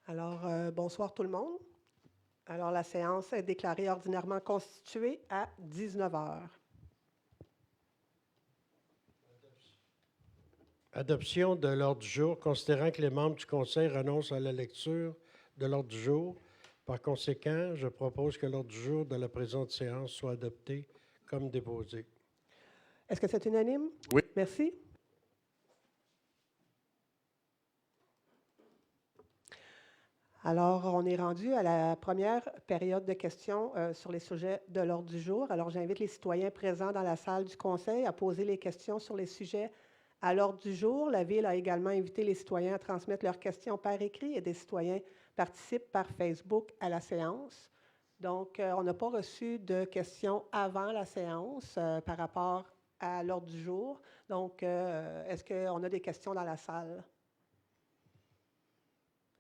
Alors, bonsoir tout le monde. Alors, la séance est déclarée ordinairement constituée à 19 heures. Adoption de l'ordre du jour, considérant que les membres du Conseil renoncent à la lecture de l'ordre du jour. Par conséquent, je propose que l'ordre du jour de la présente séance soit adopté comme déposé. Est-ce que c'est unanime? Oui. Merci. Alors, on est rendu à la première période de questions sur les sujets de l'ordre du jour. Alors, j'invite les citoyens présents dans la salle du Conseil à poser les questions sur les sujets à l'ordre du jour. La Ville a également invité les citoyens à transmettre leurs questions par écrit et des citoyens participent par Facebook à la séance. Donc, on n'a pas reçu de questions avant la séance par rapport à l'ordre du jour. Donc, est-ce qu'on a des questions dans la salle?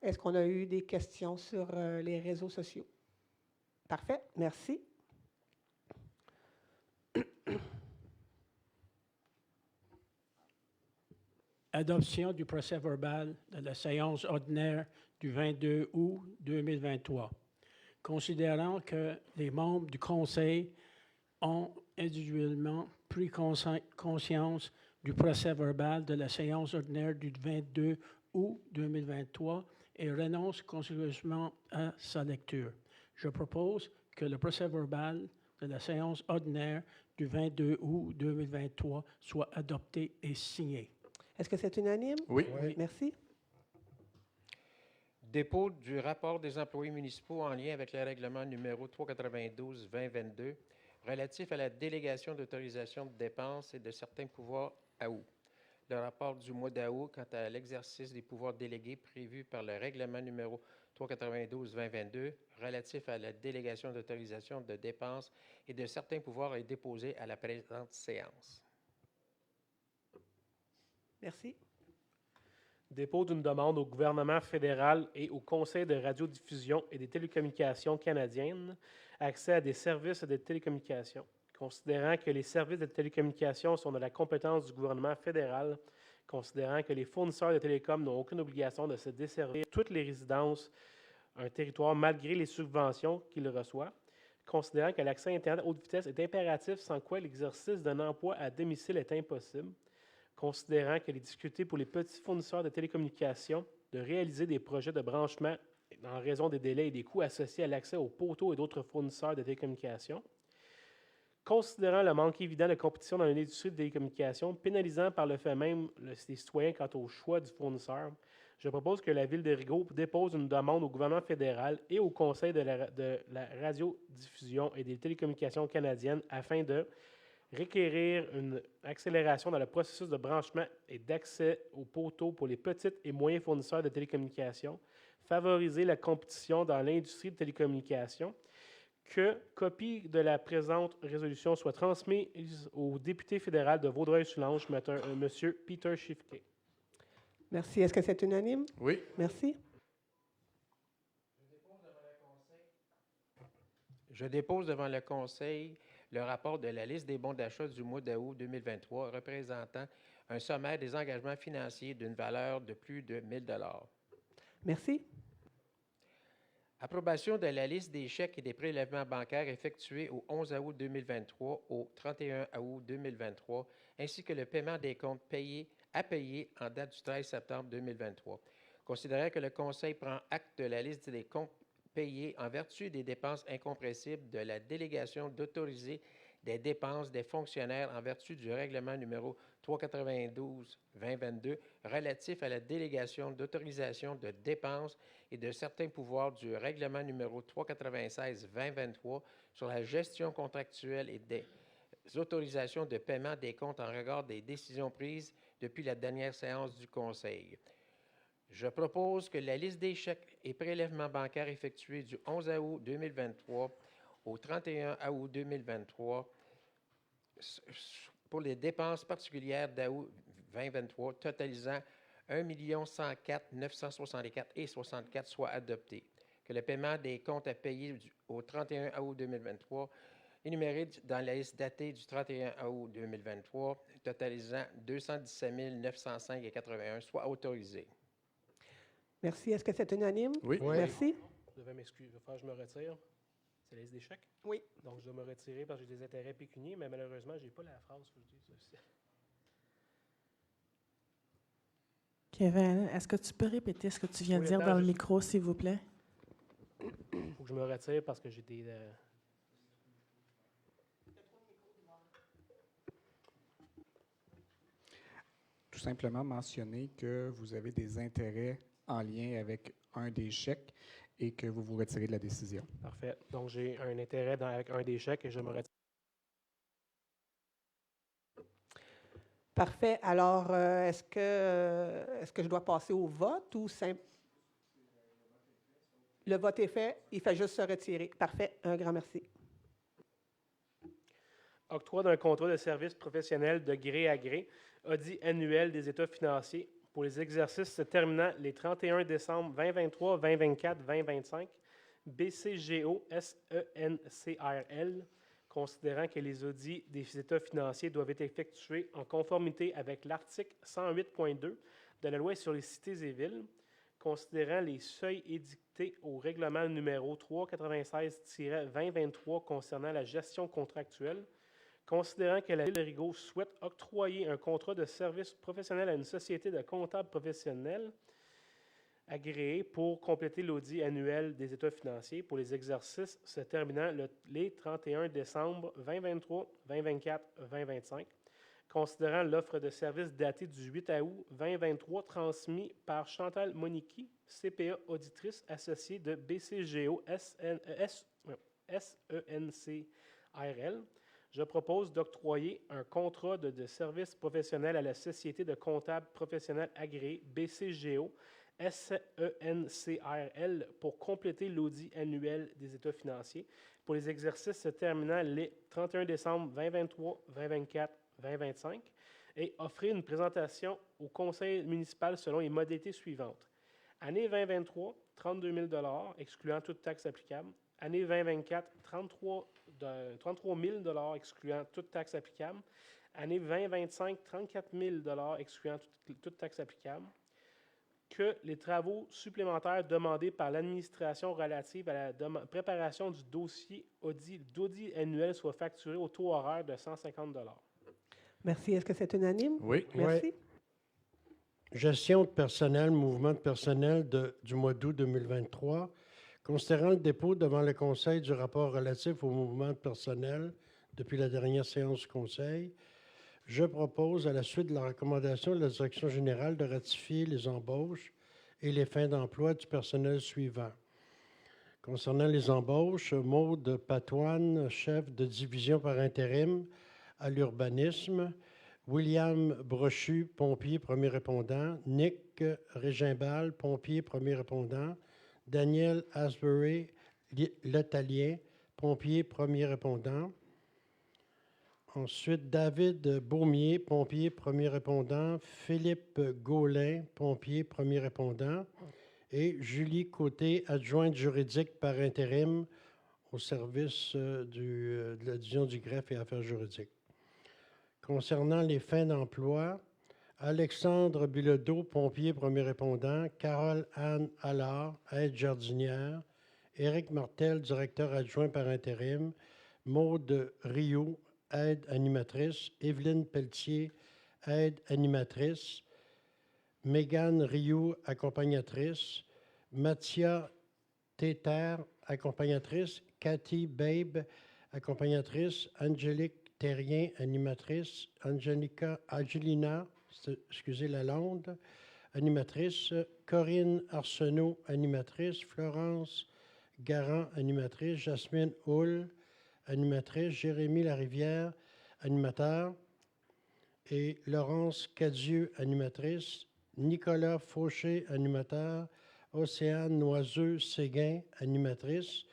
Est-ce qu'on a eu des questions sur les réseaux sociaux? Parfait, merci. Adoption du procès-verbal de la séance ordinaire du 22 août 2023. Considérant que les membres du Conseil ont individuellement pris conscience du procès-verbal de la séance ordinaire du 22 août 2023 et renoncent conséquemment à sa lecture. Je propose que le procès-verbal de la séance ordinaire du 22 août 2023 soit adopté et signé. Est-ce que c'est unanime? Oui. Merci. Dépôt du rapport des employés municipaux en lien avec le règlement numéro 392-2022 relatif à la délégation d'autorisation de dépenses et de certains pouvoirs à août. Le rapport du mois d'août quant à l'exercice des pouvoirs délégués prévus par le règlement numéro 392-2022 relatif à la délégation d'autorisation de dépenses et de certains pouvoirs est déposé à la présente séance. Merci. Dépôt d'une demande au gouvernement fédéral et au Conseil de radiodiffusion et des télécommunications canadiennes accès à des services de télécommunications. Considérant que les services de télécommunications sont de la compétence du gouvernement fédéral, considérant que les fournisseurs de télécom n'ont aucune obligation de se desservir toutes les résidences, un territoire malgré les subventions qu'ils reçoivent, considérant que l'accès à Internet haute vitesse est impératif sans quoi l'exercice d'un emploi à domicile est impossible, considérant qu'il est discuté pour les petits fournisseurs de télécommunications de réaliser des projets de branchement en raison des délais et des coûts associés à l'accès aux poteaux et d'autres fournisseurs de télécommunications, considérant le manque évident de compétition dans l'industrie de télécommunications, pénalisant par le fait même les citoyens quant au choix du fournisseur, je propose que la Ville de Rigaud dépose une demande au gouvernement fédéral et au Conseil de la radiodiffusion et des télécommunications canadiennes afin de requérir une accélération dans le processus de branchement et d'accès aux poteaux pour les petites et moyens fournisseurs de télécommunications, favoriser la compétition dans l'industrie de télécommunications, que copie de la présente résolution soit transmise au député fédéral de Vaudreuil-Soulanges, M. Peter Schiffke. Merci. Est-ce que c'est unanime? Oui. Merci. Je dépose devant le Conseil le rapport de la liste des bons d'achat du mois d'août 2023 représentant un sommaire des engagements financiers d'une valeur de plus de 1 000 $. Merci. Approbation de la liste des chèques et des prélèvements bancaires effectués au 11 août 2023 au 31 août 2023, ainsi que le paiement des comptes à payer en date du 13 septembre 2023. Considérant que le Conseil prend acte de la liste des comptes payés en vertu des dépenses incompressibles de la délégation d'autoriser des dépenses des fonctionnaires en vertu du règlement numéro 392-2022 relatif à la délégation d'autorisation de dépenses et de certains pouvoirs du règlement numéro 396-2023 sur la gestion contractuelle et des autorisations de paiement des comptes en regard des décisions prises depuis la dernière séance du Conseil. Je propose que la liste des chèques et prélèvements bancaires effectués du 11 août 2023 au 31 août 2023 pour les dépenses particulières d'août 2023 totalisant 1 104 964,64 soit adoptée. Que le paiement des comptes à payer au 31 août 2023 énumérés dans la liste datée du 31 août 2023 totalisant 217 905,81 soit autorisé. Merci. Est-ce que c'est unanime? Oui. Oui. Merci. Je devais m'excuser. Il va falloir que je me retire. C'est la liste des chèques? Oui. Donc, je dois me retirer parce que j'ai des intérêts pécuniaires, mais malheureusement, je n'ai pas la phrase que je dis. Kevin, est-ce que tu peux répéter ce que tu viens de Oui, dire attends, dans le juste- micro, s'il vous plaît? Il faut que je me retire parce que j'ai des... Tout simplement mentionner que vous avez des intérêts en lien avec un des chèques et que vous vous retirez de la décision. Parfait. Donc, j'ai un intérêt avec un des chèques et je me retire. Parfait. Alors, est-ce que je dois passer au vote ou le vote est fait, il fait juste se retirer. Parfait. Un grand merci. Octroi d'un contrat de service professionnel de gré à gré, audit annuel des états financiers pour les exercices se terminant les 31 décembre 2023, 2024, 2025, BCGO SENCRL, considérant que les audits des états financiers doivent être effectués en conformité avec l'article 108.2 de la loi sur les cités et villes, considérant les seuils édictés au règlement numéro 396-2023 concernant la gestion contractuelle, considérant que la Ville de Rigaud souhaite octroyer un contrat de service professionnel à une société de comptables professionnels agréée pour compléter l'audit annuel des états financiers pour les exercices se terminant les 31 décembre 2023, 2024, 2025, considérant l'offre de service datée du 8 août 2023 transmise par Chantal Monicky, CPA auditrice associée de BCGO SENCRL. Je propose d'octroyer un contrat de service professionnel à la Société de comptables professionnels agréés BCGO SENCRL pour compléter l'audit annuel des états financiers pour les exercices se terminant les 31 décembre 2023, 2024, 2025 et offrir une présentation au conseil municipal selon les modalités suivantes. Année 2023, 32 000 excluant toute taxe applicable. Année 2024, 33 000 excluant toute taxe applicable. Année 2025, 34 000 excluant toute taxe applicable. Que les travaux supplémentaires demandés par l'administration relatifs à la préparation du dossier d'audit annuel soient facturés au taux horaire de 150 $. Merci. Est-ce que c'est unanime? Oui. Merci. Gestion de personnel, mouvement de personnel du mois d'août 2023. Considérant le dépôt devant le Conseil du rapport relatif au mouvement de personnel depuis la dernière séance du Conseil, je propose, à la suite de la recommandation de la Direction générale, de ratifier les embauches et les fins d'emploi du personnel suivant. Concernant les embauches, Maude Patoine, chef de division par intérim à l'urbanisme, William Brochu, pompier premier répondant, Nick Régimbal, pompier premier répondant, Daniel Asbury, l'Italien, pompier premier répondant. Ensuite, David Beaumier, pompier premier répondant, Philippe Gaulin, pompier premier répondant, et Julie Côté, adjointe juridique par intérim au service de la division du greffe et affaires juridiques. Concernant les fins d'emploi, Alexandre Bilodeau, pompier premier répondant, Carole-Anne Allard, aide jardinière, Éric Martel, directeur adjoint par intérim, Maude Rioux, aide animatrice, Evelyne Pelletier, aide animatrice, Mégane Rioux, accompagnatrice, Mathia Téter, accompagnatrice, Cathy Babe, accompagnatrice, Angélique Terrien, animatrice, Angelina, excusez la Lalonde, animatrice, Corinne Arsenault, animatrice, Florence Garand, animatrice, Jasmine Hull, animatrice, Jérémy Larivière, animateur, et Laurence Cadieux, animatrice, Nicolas Fauché, animateur, Océane Noiseux-Séguin, animatrice,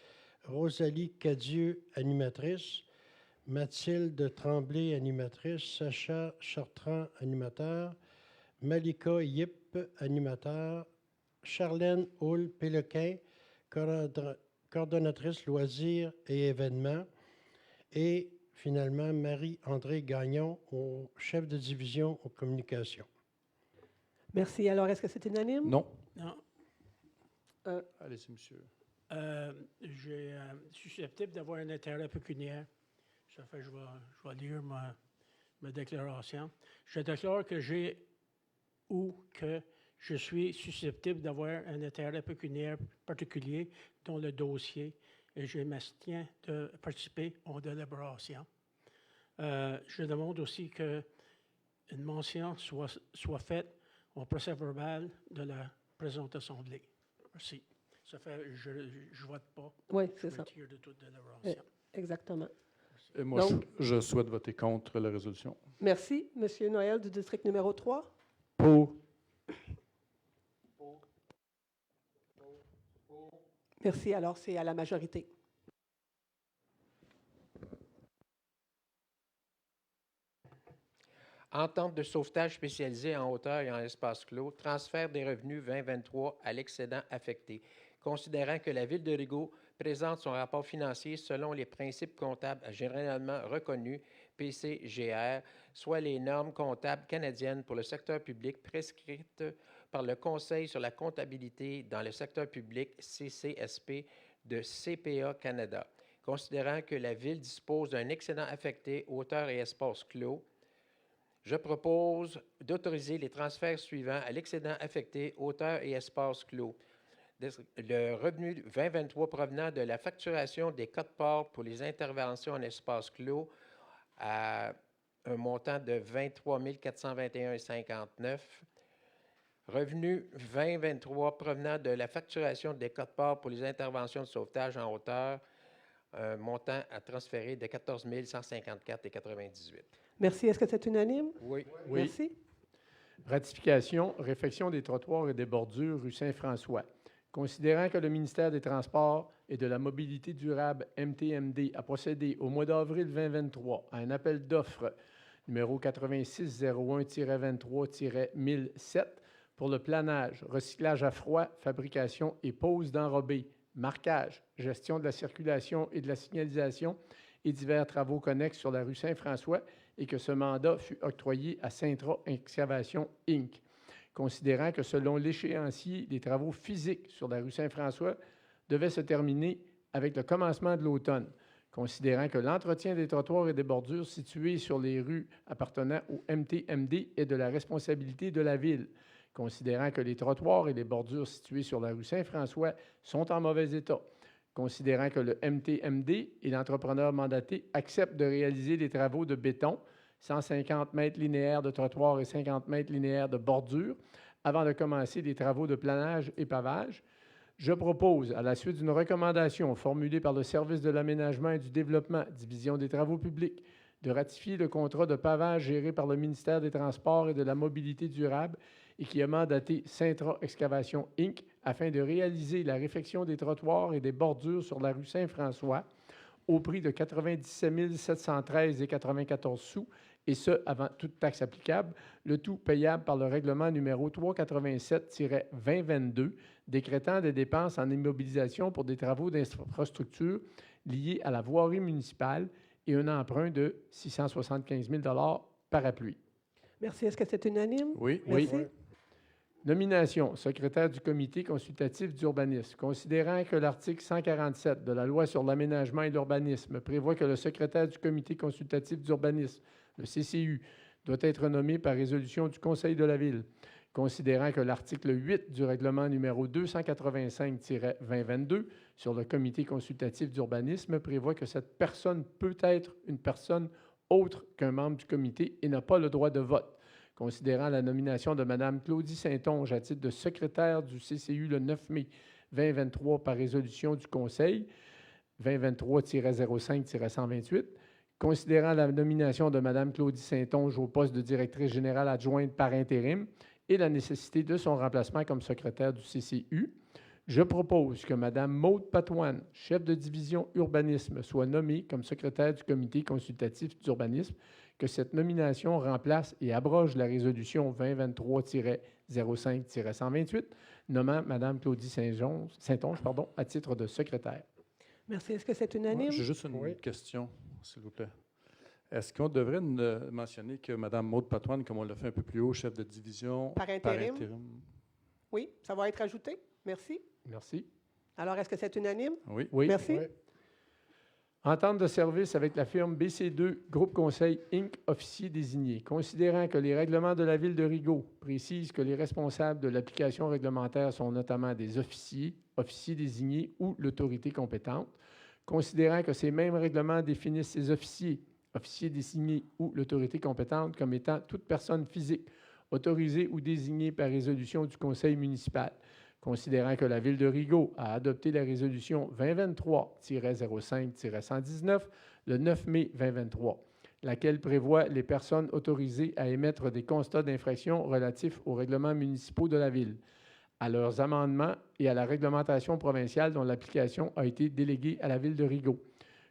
Rosalie Cadieux, animatrice, Mathilde Tremblay, animatrice, Sacha Chartrand, animateur, Malika Yip, animateur, Charlène Hull-Pélequin, coordonnatrice loisirs et événements, et finalement Marie-André Gagnon, au chef de division aux communications. Merci. Alors, est-ce que c'est unanime? Non. Non. Allez-y, monsieur. Je suis susceptible d'avoir un intérêt pécuniaire. Ça fait que je vais lire ma déclaration. Je déclare que j'ai ou que je suis susceptible d'avoir un intérêt pécuniaire particulier dans le dossier et je m'abstiens de participer aux délibérations. Je demande aussi qu'une mention soit faite au procès-verbal de la présente assemblée. Merci. Ça fait je ne vote pas. Oui, c'est Je ça. retire de toute délibération. Exactement. Et moi, Donc- je souhaite voter contre la résolution. Merci. Monsieur Noël du district numéro 3. Pour. Merci. Alors, c'est à la majorité. Entente de sauvetage spécialisée en hauteur et en espace clos, transfert des revenus 2023 à l'excédent affecté. Considérant que la Ville de Rigaud présente son rapport financier selon les principes comptables généralement reconnus, PCGR, soit les normes comptables canadiennes pour le secteur public prescrites par le Conseil sur la comptabilité dans le secteur public, CCSP, de CPA Canada. Considérant que la Ville dispose d'un excédent affecté hauteur et espace clos, je propose d'autoriser les transferts suivants à l'excédent affecté, hauteur et espace clos. Le revenu 2023 provenant de la facturation des codes-parts pour les interventions en espace clos à un montant de 23 421,59. Revenu 2023 provenant de la facturation des codes-parts pour les interventions de sauvetage en hauteur, un montant à transférer de 14 154,98. Merci. Est-ce que c'est unanime? Oui. Oui. Merci. Ratification, réfection des trottoirs et des bordures rue Saint-François. Considérant que le ministère des Transports et de la Mobilité durable, MTMD, a procédé au mois d'avril 2023 à un appel d'offres numéro 8601-23-1007 pour le planage, recyclage à froid, fabrication et pose d'enrobés, marquage, gestion de la circulation et de la signalisation et divers travaux connexes sur la rue Saint-François et que ce mandat fut octroyé à Cintra Excavation Inc. Considérant que selon l'échéancier, les travaux physiques sur la rue Saint-François devaient se terminer avec le commencement de l'automne. Considérant que l'entretien des trottoirs et des bordures situés sur les rues appartenant au MTMD est de la responsabilité de la Ville. Considérant que les trottoirs et les bordures situés sur la rue Saint-François sont en mauvais état. Considérant que le MTMD et l'entrepreneur mandaté acceptent de réaliser les travaux de béton, 150 mètres linéaires de trottoir et 50 mètres linéaires de bordure, avant de commencer les travaux de planage et pavage, je propose, à la suite d'une recommandation formulée par le Service de l'aménagement et du développement, Division des travaux publics, de ratifier le contrat de pavage géré par le ministère des Transports et de la Mobilité durable et qui a mandaté Cintra Excavation Inc. afin de réaliser la réfection des trottoirs et des bordures sur la rue Saint-François au prix de 97 713,94 sous, et ce, avant toute taxe applicable, le tout payable par le règlement numéro 387-2022, décrétant des dépenses en immobilisation pour des travaux d'infrastructure liés à la voirie municipale et un emprunt de 675 000 parapluie. Merci. Est-ce que c'est unanime? Oui. Merci. Oui. Nomination, secrétaire du comité consultatif d'urbanisme. Considérant que l'article 147 de la Loi sur l'aménagement et l'urbanisme prévoit que le secrétaire du comité consultatif d'urbanisme, le CCU, doit être nommé par résolution du Conseil de la Ville. Considérant que l'article 8 du règlement numéro 285-2022 sur le comité consultatif d'urbanisme prévoit que cette personne peut être une personne autre qu'un membre du comité et n'a pas le droit de vote. Considérant la nomination de Mme Claudie Saint-Onge à titre de secrétaire du CCU le 9 mai 2023 par résolution du Conseil 2023-05-128, considérant la nomination de Mme Claudie Saint-Onge au poste de directrice générale adjointe par intérim et la nécessité de son remplacement comme secrétaire du CCU, je propose que Mme Maude Patoine, chef de division urbanisme, soit nommée comme secrétaire du comité consultatif d'urbanisme, que cette nomination remplace et abroge la résolution 2023-05-128, nommant Mme Claudie Saint-Onge à titre de secrétaire. Merci. Est-ce que c'est Moi, unanime? j'ai juste une Oui. question, s'il vous plaît. Est-ce qu'on devrait mentionner que Mme Maude Patoine, comme on l'a fait un peu plus haut, chef de division, Par intérim? Oui, ça va être ajouté. Merci. Merci. Alors, est-ce que c'est unanime? Oui. Oui. Merci. Oui. Entente de service avec la firme BC2 Groupe Conseil Inc., officier désigné. Considérant que les règlements de la Ville de Rigaud précisent que les responsables de l'application réglementaire sont notamment des officiers, officiers désignés ou l'autorité compétente, considérant que ces mêmes règlements définissent ces officiers, officiers désignés ou l'autorité compétente comme étant toute personne physique autorisée ou désignée par résolution du Conseil municipal, considérant que la Ville de Rigaud a adopté la résolution 2023-05-119 le 9 mai 2023, laquelle prévoit les personnes autorisées à émettre des constats d'infraction relatifs aux règlements municipaux de la Ville, à leurs amendements et à la réglementation provinciale dont l'application a été déléguée à la Ville de Rigaud,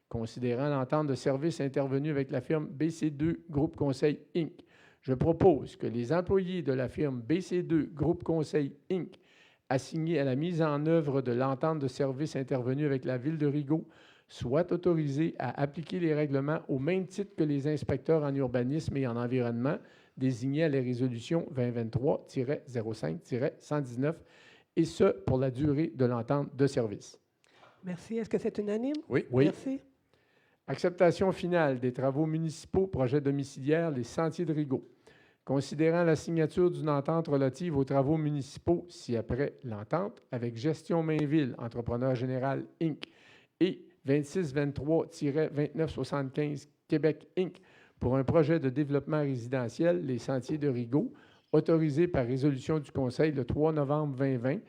considérant l'entente de service intervenue avec la firme BC2 Groupe Conseil Inc. Je propose que les employés de la firme BC2 Groupe Conseil Inc. assignés à la mise en œuvre de l'entente de service intervenue avec la Ville de Rigaud soient autorisés à appliquer les règlements au même titre que les inspecteurs en urbanisme et en environnement désignés à la résolution 2023-05-119, et ce, pour la durée de l'entente de service. Merci. Est-ce que c'est unanime? Oui. Oui. Merci. Acceptation finale des travaux municipaux, projet domiciliaire, les Sentiers de Rigaud. Considérant la signature d'une entente relative aux travaux municipaux ci-après l'entente avec Gestion Mainville, Entrepreneur Général Inc. et 2623-2975 Québec Inc. pour un projet de développement résidentiel, les Sentiers de Rigaud, autorisé par résolution du Conseil le 3 novembre 2020,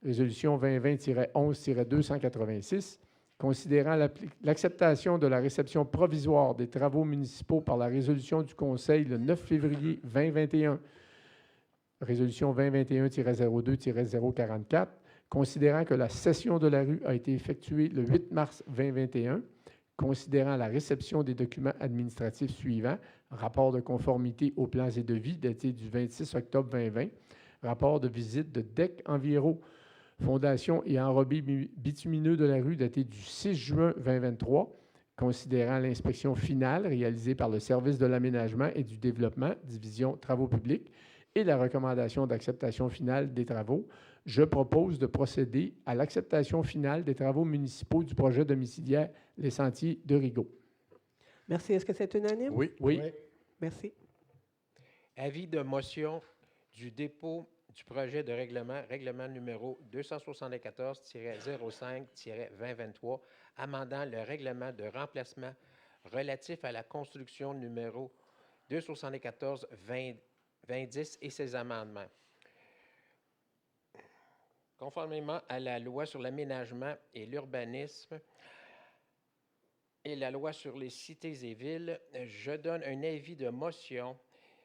résolution 2020-11-286, considérant l'acceptation de la réception provisoire des travaux municipaux par la résolution du Conseil le 9 février 2021, résolution 2021-02-044, considérant que la cession de la rue a été effectuée le 8 mars 2021, considérant la réception des documents administratifs suivants, rapport de conformité aux plans et devis daté du 26 octobre 2020, rapport de visite de DEC Enviro, fondation et enrobé bitumineux de la rue daté du 6 juin 2023, considérant l'inspection finale réalisée par le Service de l'aménagement et du développement, division travaux publics, et la recommandation d'acceptation finale des travaux, je propose de procéder à l'acceptation finale des travaux municipaux du projet domiciliaire Les Sentiers de Rigaud. Merci. Est-ce que c'est unanime? Oui. Oui. Merci. Avis de motion du dépôt du projet de règlement numéro 274-05-2023, amendant le règlement de remplacement relatif à la construction numéro 274-2010 et ses amendements. Conformément à la loi sur l'aménagement et l'urbanisme et la loi sur les cités et villes, je donne un avis de motion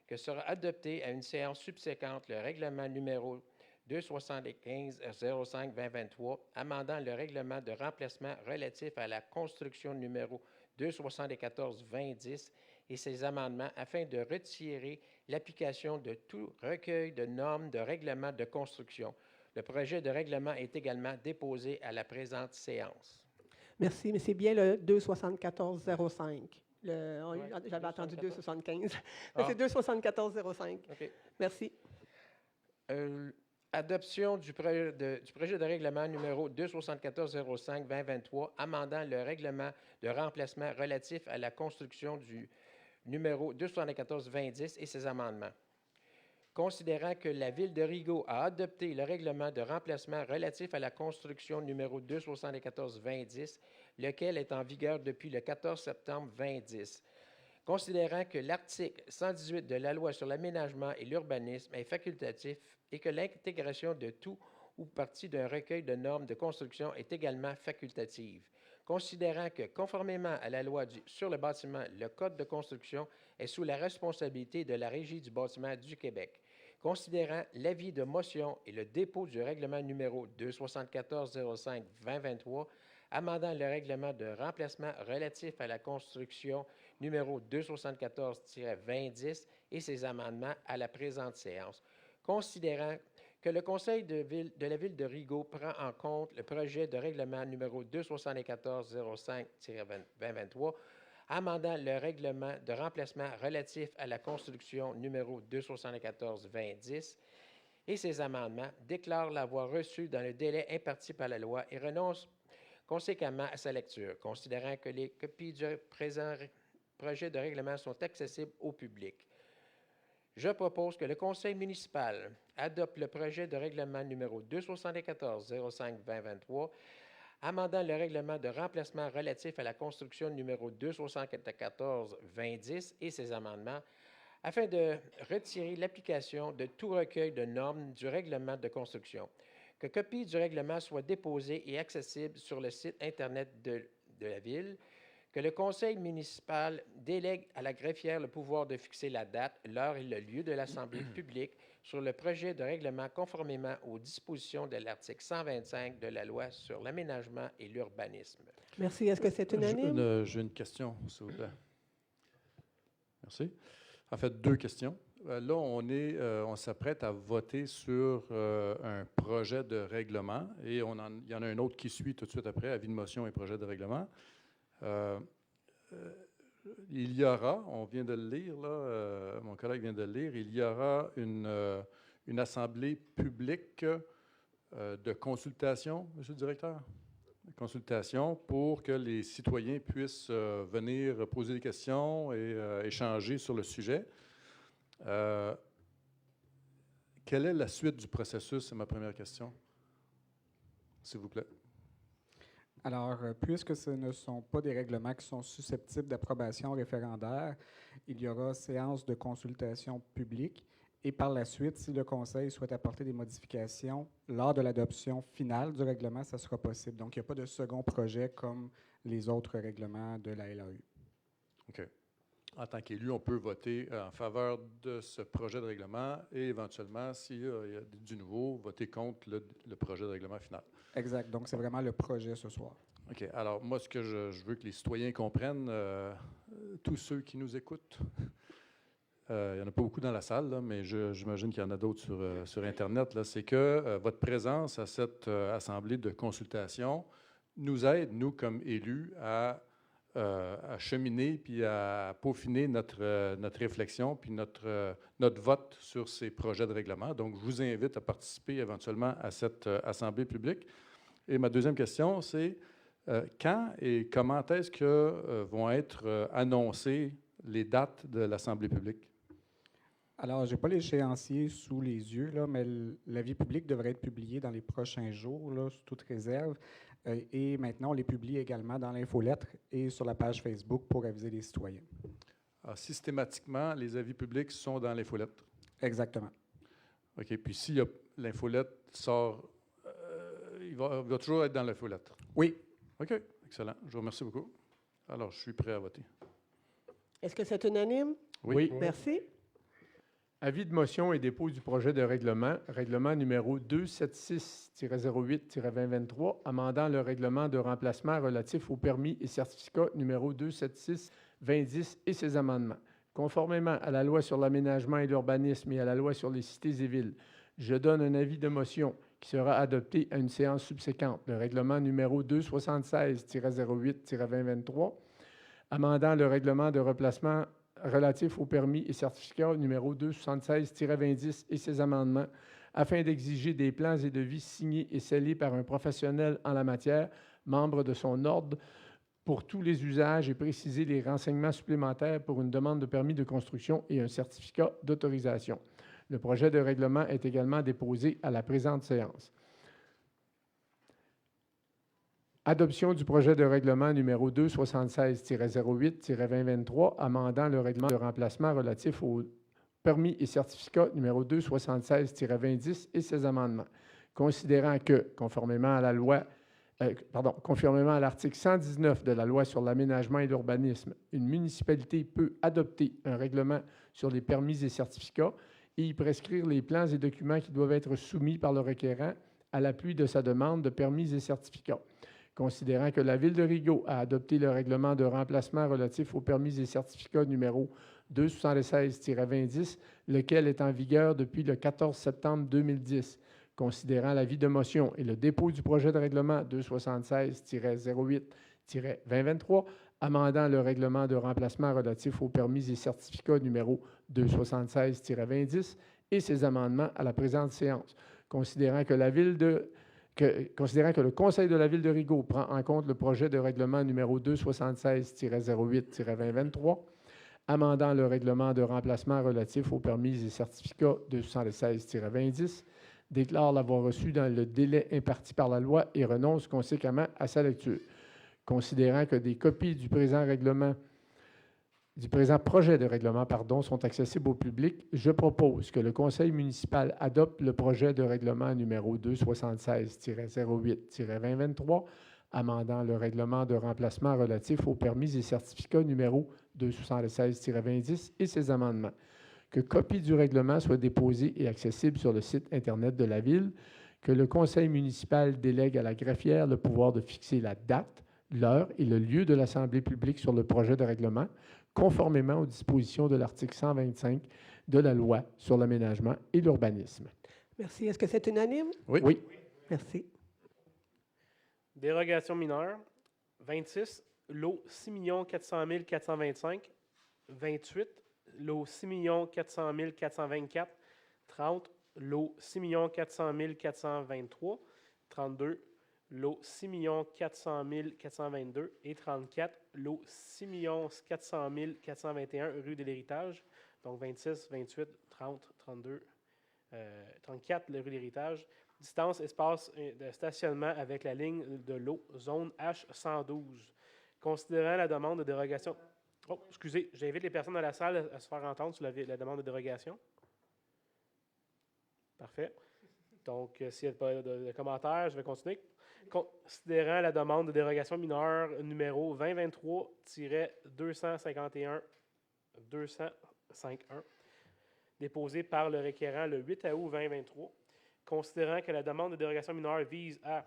que sera adopté à une séance subséquente le règlement numéro 275-05-2023, amendant le règlement de remplacement relatif à la construction numéro 274-2010 et ses amendements afin de retirer l'application de tout recueil de normes de règlement de construction. Le projet de règlement est également déposé à la présente séance. Merci, mais c'est bien le 274-05. Oui, J'avais entendu 275. Mais Ah. c'est 274-05. OK. Merci. Adoption du projet de règlement numéro 274-05-2023, amendant le règlement de remplacement relatif à la construction du numéro 274-2010 et ses amendements. Considérant que la Ville de Rigaud a adopté le règlement de remplacement relatif à la construction numéro 274-2010, lequel est en vigueur depuis le 14 septembre 2010. Considérant que l'article 118 de la loi sur l'aménagement et l'urbanisme est facultatif et que l'intégration de tout ou partie d'un recueil de normes de construction est également facultative. Considérant que, conformément à la loi sur le bâtiment, le Code de construction est sous la responsabilité de la Régie du bâtiment du Québec. Considérant l'avis de motion et le dépôt du règlement numéro 274-05-2023, amendant le règlement de remplacement relatif à la construction numéro 274-2010 et ses amendements à la présente séance. Considérant que le Conseil de la Ville de Rigaud prend en compte le projet de règlement numéro 274-05-2023, amendant le règlement de remplacement relatif à la construction numéro 274-2010 et ces amendements, déclare l'avoir reçu dans le délai imparti par la loi et renonce conséquemment à sa lecture, considérant que les copies du présent projet de règlement sont accessibles au public. Je propose que le conseil municipal adopte le projet de règlement numéro 274-05-2023, amendant le règlement de remplacement relatif à la construction numéro 274-2010 et ses amendements, afin de retirer l'application de tout recueil de normes du règlement de construction, que copie du règlement soit déposée et accessible sur le site Internet de la Ville, que le conseil municipal délègue à la greffière le pouvoir de fixer la date, l'heure et le lieu de l'assemblée publique sur le projet de règlement conformément aux dispositions de l'article 125 de la loi sur l'aménagement et l'urbanisme. Merci. Est-ce que c'est unanime? J'ai une question, s'il vous plaît. Merci. En fait, 2 questions. Là, on s'apprête à voter sur un projet de règlement et il y en a un autre qui suit tout de suite après, avis de motion et projet de règlement. Il y aura, on vient de le lire, là, mon collègue vient de le lire, il y aura une assemblée publique de consultation, Monsieur le directeur? Consultation pour que les citoyens puissent venir poser des questions et échanger sur le sujet. Quelle est la suite du processus? C'est ma première question. S'il vous plaît. Alors, puisque ce ne sont pas des règlements qui sont susceptibles d'approbation référendaire, il y aura séance de consultation publique et par la suite, si le Conseil souhaite apporter des modifications lors de l'adoption finale du règlement, ça sera possible. Donc, il n'y a pas de second projet comme les autres règlements de la LAU. OK. En tant qu'élu, on peut voter en faveur de ce projet de règlement et éventuellement, s'il y a du nouveau, voter contre le projet de règlement final. Exact. Donc, c'est vraiment le projet ce soir. OK. Alors, moi, ce que je veux que les citoyens comprennent, tous ceux qui nous écoutent, il n'y en a pas beaucoup dans la salle, là, mais j'imagine qu'il y en a d'autres sur Internet, c'est que votre présence à cette assemblée de consultation nous aide, nous, comme élus, à cheminer puis à peaufiner notre réflexion puis notre vote sur ces projets de règlement. Donc, je vous invite à participer éventuellement à cette assemblée publique. Et ma deuxième question, c'est quand et comment est-ce que vont être annoncées les dates de l'assemblée publique? Alors, je n'ai pas l'échéancier sous les yeux, là, mais l'avis public devrait être publié dans les prochains jours, là, sous toute réserve. Et maintenant, on les publie également dans l'infolettre et sur la page Facebook pour aviser les citoyens. Alors, systématiquement, les avis publics sont dans l'infolettre? Exactement. OK. Puis si l'infolettre sort, il va toujours être dans l'infolettre? Oui. OK. Excellent. Je vous remercie beaucoup. Alors, je suis prêt à voter. Est-ce que c'est unanime? Oui. Merci. Avis de motion et dépôt du projet de règlement, règlement numéro 276-08-2023, amendant le règlement de remplacement relatif au permis et certificat numéro 276-2010 et ses amendements. Conformément à la loi sur l'aménagement et l'urbanisme et à la loi sur les cités et villes, je donne un avis de motion qui sera adopté à une séance subséquente. Le règlement numéro 276-08-2023, amendant le règlement de remplacement relatif au permis et certificat numéro 276-2010 et ses amendements, afin d'exiger des plans et devis signés et scellés par un professionnel en la matière, membre de son ordre, pour tous les usages et préciser les renseignements supplémentaires pour une demande de permis de construction et un certificat d'autorisation. Le projet de règlement est également déposé à la présente séance. Adoption du projet de règlement numéro 276-08-2023, amendant le règlement de remplacement relatif au permis et certificat numéro 276-2010 et ses amendements. Considérant que, conformément à l'article 119 de la loi sur l'aménagement et l'urbanisme, une municipalité peut adopter un règlement sur les permis et certificats et y prescrire les plans et documents qui doivent être soumis par le requérant à l'appui de sa demande de permis et certificats. Considérant que la Ville de Rigaud a adopté le règlement de remplacement relatif aux permis et certificats numéro 276-2010, lequel est en vigueur depuis le 14 septembre 2010. Considérant l'avis de motion et le dépôt du projet de règlement 276-08-2023, amendant le règlement de remplacement relatif aux permis et certificats numéro 276-2010 et ses amendements à la présente séance, considérant que le Conseil de la Ville de Rigaud prend en compte le projet de règlement numéro 276-08-2023, amendant le règlement de remplacement relatif aux permis et certificats 276-2010, déclare l'avoir reçu dans le délai imparti par la loi et renonce conséquemment à sa lecture. Considérant que des copies du présent projet de règlement sont accessibles au public, je propose que le Conseil municipal adopte le projet de règlement numéro 276-08-2023, amendant le règlement de remplacement relatif aux permis et certificats numéro 276-2010 et ses amendements. Que copie du règlement soit déposée et accessible sur le site Internet de la Ville, que le Conseil municipal délègue à la greffière le pouvoir de fixer la date, l'heure et le lieu de l'Assemblée publique sur le projet de règlement, conformément aux dispositions de l'article 125 de la Loi sur l'aménagement et l'urbanisme. Merci. Est-ce que c'est unanime? Oui. Merci. Dérogation mineure. 26, lot 6 400 425. 28, lot 6 400 424. 30, lot 6 400 423. 32, lot 6 400 422 et 34, lot 6 400 421 rue de l'Héritage. Donc 26, 28, 30, 32, 34, la rue de l'Héritage. Distance, espace de stationnement avec la ligne de l'eau, zone H112. Considérant la demande de dérogation... Oh, excusez, j'invite les personnes dans la salle à se faire entendre sur la demande de dérogation. Parfait. Donc, s'il n'y a pas de commentaires, je vais continuer. Considérant la demande de dérogation mineure numéro 2023-251-251, déposée par le requérant le 8 août 2023, considérant que la demande de dérogation mineure vise à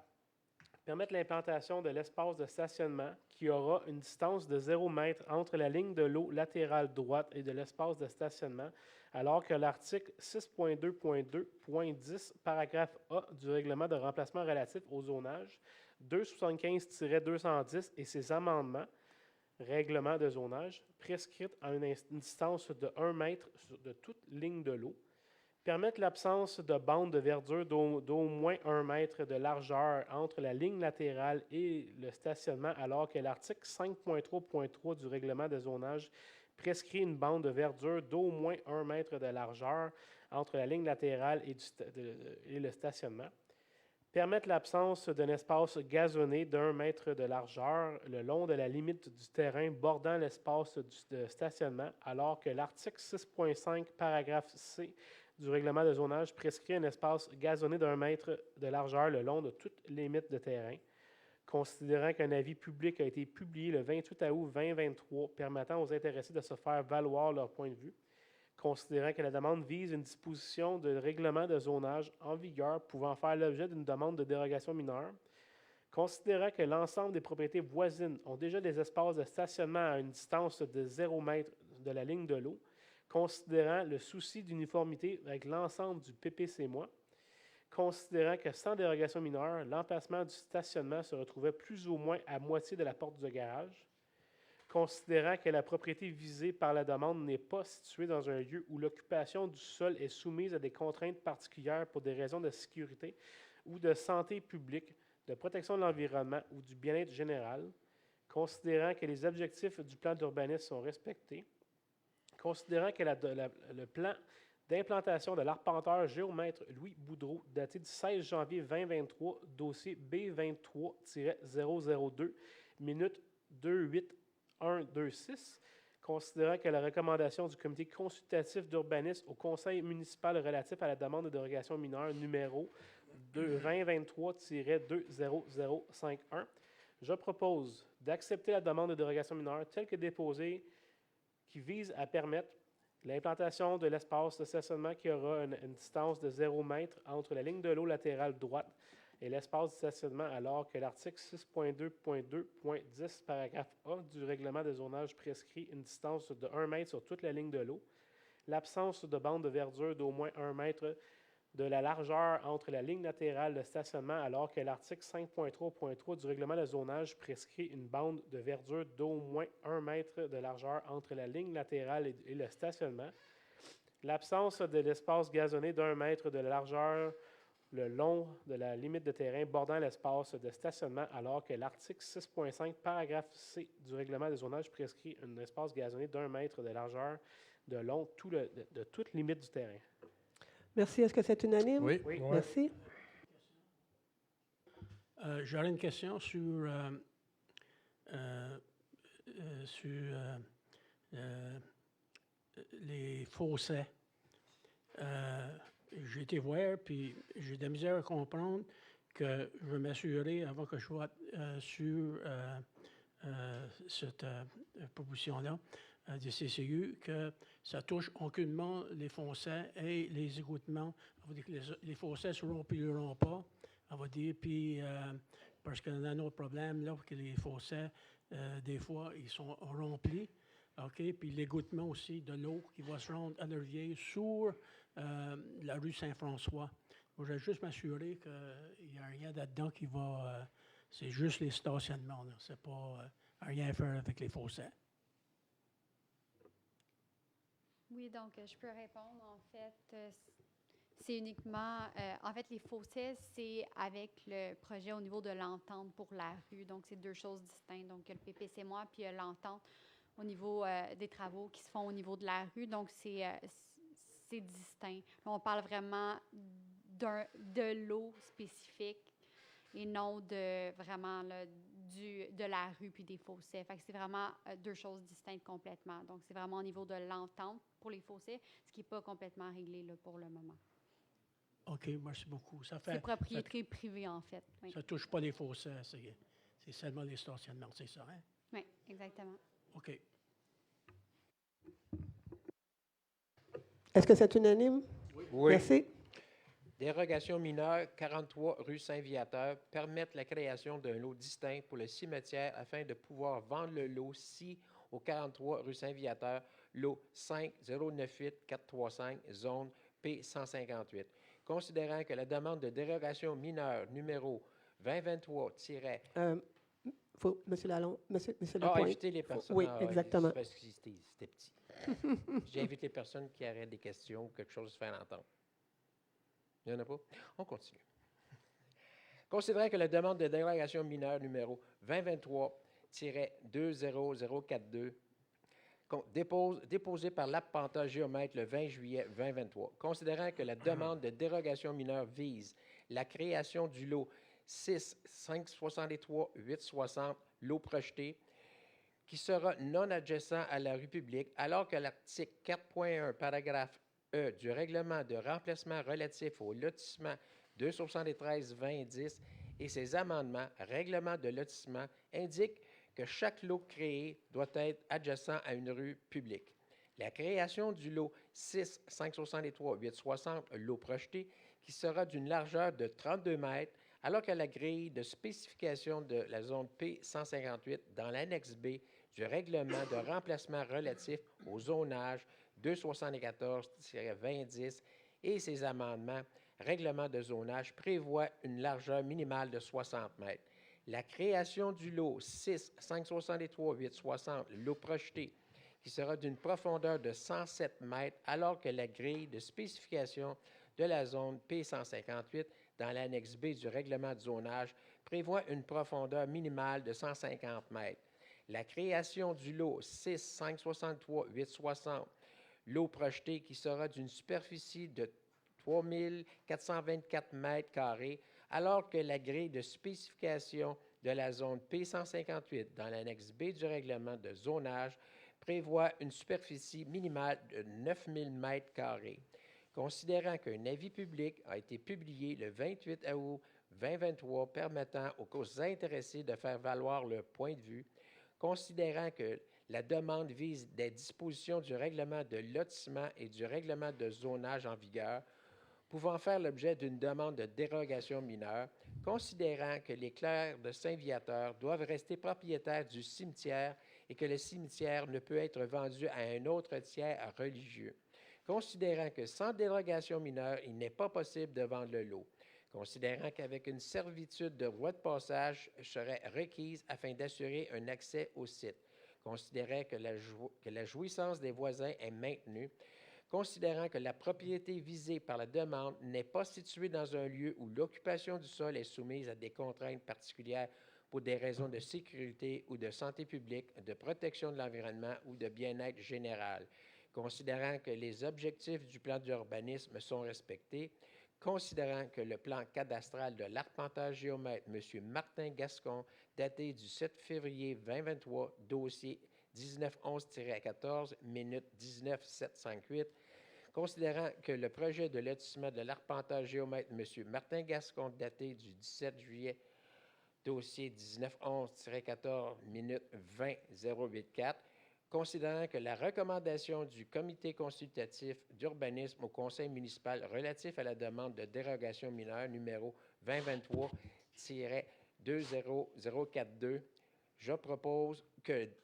permettre l'implantation de l'espace de stationnement qui aura une distance de 0 m entre la ligne de l'eau latérale droite et de l'espace de stationnement, alors que l'article 6.2.2.10, paragraphe A du règlement de remplacement relatif au zonage 275-210 et ses amendements, règlement de zonage, prescrite à une distance de 1 m de toute ligne de l'eau, permettre l'absence de bande de verdure d'au moins 1 m de largeur entre la ligne latérale et le stationnement, alors que l'article 5.3.3 du règlement de zonage prescrit une bande de verdure d'au moins 1 m de largeur entre la ligne latérale et le stationnement. Permettre l'absence d'un espace gazonné d'1 m de largeur le long de la limite du terrain bordant l'espace de stationnement, alors que l'article 6.5, paragraphe C du règlement de zonage prescrit un espace gazonné d'1 m de largeur le long de toute limite de terrain. Considérant qu'un avis public a été publié le 28 août 2023 permettant aux intéressés de se faire valoir leur point de vue, considérant que la demande vise une disposition de règlement de zonage en vigueur pouvant faire l'objet d'une demande de dérogation mineure, considérant que l'ensemble des propriétés voisines ont déjà des espaces de stationnement à une distance de 0 m de la ligne de l'eau, considérant le souci d'uniformité avec l'ensemble du PPC-moi, considérant que sans dérogation mineure, l'emplacement du stationnement se retrouvait plus ou moins à moitié de la porte du garage, considérant que la propriété visée par la demande n'est pas située dans un lieu où l'occupation du sol est soumise à des contraintes particulières pour des raisons de sécurité ou de santé publique, de protection de l'environnement ou du bien-être général, considérant que les objectifs du plan d'urbanisme sont respectés, considérant que le plan d'implantation de l'arpenteur géomètre Louis Boudreau, daté du 16 janvier 2023, dossier B23-002, minute 28126, considérant que la recommandation du comité consultatif d'urbanisme au conseil municipal relatif à la demande de dérogation mineure numéro 2023-20051, je propose d'accepter la demande de dérogation mineure telle que déposée qui vise à permettre l'implantation de l'espace de stationnement qui aura une distance de 0 m entre la ligne de l'eau latérale droite et l'espace de stationnement, alors que l'article 6.2.2.10, paragraphe A du règlement de zonage prescrit une distance de 1 m sur toute la ligne de l'eau, l'absence de bande de verdure d'au moins 1 m de la largeur entre la ligne latérale de stationnement, alors que l'article 5.3.3 du règlement de zonage prescrit une bande de verdure d'au moins 1 m de largeur entre la ligne latérale et le stationnement, L'absence de l'espace gazonné d'1 mètre de largeur le long de la limite de terrain bordant l'espace de stationnement, alors que l'article 6.5, paragraphe C du règlement de zonage prescrit un espace gazonné d'1 mètre de largeur de long de toute limite du terrain. Merci. Est-ce que c'est unanime? Oui. Oui. Ouais. Merci. J'aurais une question sur les fossés. J'ai été voir, puis j'ai de la misère à comprendre que je veux m'assurer, avant que je sois sur cette proposition-là du CCU, que ça touche aucunement les fossés et les égouttements. On va dire que les fossés ne se rempliront pas. On va dire, puis parce qu'on a un autre problème, là, que les fossés, des fois, ils sont remplis. OK? Puis l'égouttement aussi de l'eau qui va se rendre à Nervier sur la rue Saint-François. Je voudrais juste m'assurer qu'il n'y a rien là-dedans qui va... c'est juste les stationnements, là. C'est pas rien à faire avec les fossés. Oui, donc je peux répondre. En fait, c'est uniquement... en fait, les fossés, c'est avec le projet au niveau de l'entente pour la rue. Donc, c'est deux choses distinctes. Donc, il y a le PPC-moi, puis il y a l'entente au niveau des travaux qui se font au niveau de la rue. Donc, c'est distinct. Là, on parle vraiment de l'eau spécifique et non de vraiment là, de la rue puis des fossés. Fait que c'est vraiment deux choses distinctes complètement. Donc, c'est vraiment au niveau de l'entente pour les fossés, ce qui n'est pas complètement réglé là, pour le moment. OK, merci beaucoup. C'est propriété privée, en fait. Oui. Ça ne touche pas les fossés, c'est seulement les stationnements, c'est ça, hein? Oui, exactement. OK. Est-ce que c'est unanime? Oui. Merci. Dérogation mineure, 43 rue Saint-Viateur, permettre la création d'un lot distinct pour le cimetière afin de pouvoir vendre le lot ci au 43 rue Saint-Viateur, lot 5098435, zone P158. Considérant que la demande de dérogation mineure numéro 2023- Monsieur Lalonde, Monsieur Ah, Lapointe. inviter les personnes. Oui, Ah, exactement. c'est parce que c'était petit. J'invite les personnes qui auraient des questions ou quelque chose à se faire entendre. Il n'y en a pas? On continue. Considérant que la demande de dérogation mineure numéro 2023-20042 déposée par l'Appentage Géomètre le 20 juillet 2023, considérant que la demande de dérogation mineure vise la création du lot 6-563-860, lot projeté, qui sera non adjacent à la rue publique, alors que l'article 4.1, paragraphe E du règlement de remplacement relatif au lotissement 273-2010 et ses amendements, règlement de lotissement, indiquent que chaque lot créé doit être adjacent à une rue publique. La création du lot 6-563-860, lot projeté, qui sera d'une largeur de 32 mètres, alors que la grille de spécification de la zone P158 dans l'annexe B du règlement de remplacement relatif au zonage 274-2010 et ses amendements, règlement de zonage, prévoit une largeur minimale de 60 mètres. La création du lot 6-563-860, lot projeté, qui sera d'une profondeur de 107 mètres, alors que la grille de spécification de la zone P158 dans l'annexe B du règlement de zonage prévoit une profondeur minimale de 150 mètres. La création du lot 6-563-860, lot projeté, qui sera d'une superficie de 3424 mètres carrés, alors que la grille de spécification de la zone P158 dans l'annexe B du règlement de zonage prévoit une superficie minimale de 9000 mètres carrés. Considérant qu'un avis public a été publié le 28 août 2023 permettant aux intéressés de faire valoir leur point de vue, considérant que la demande vise des dispositions du règlement de lotissement et du règlement de zonage en vigueur, pouvant faire l'objet d'une demande de dérogation mineure, considérant que les clercs de Saint-Viateur doivent rester propriétaires du cimetière et que le cimetière ne peut être vendu à un autre tiers religieux, considérant que sans dérogation mineure, il n'est pas possible de vendre le lot, considérant qu'avec une servitude de voie de passage serait requise afin d'assurer un accès au site, considérant que la jouissance des voisins est maintenue, considérant que la propriété visée par la demande n'est pas située dans un lieu où l'occupation du sol est soumise à des contraintes particulières pour des raisons de sécurité ou de santé publique, de protection de l'environnement ou de bien-être général, considérant que les objectifs du plan d'urbanisme sont respectés, considérant que le plan cadastral de l'arpenteur géomètre M. Martin Gascon, daté du 7 février 2023, dossier 1911-14, minute 19758, considérant que le projet de lotissement de l'arpenteur géomètre M. Martin Gascon, daté du 17 juillet, dossier 1911-14, minute 20084, considérant que la recommandation du comité consultatif d'urbanisme au conseil municipal relatif à la demande de dérogation mineure numéro 2023-20042, je propose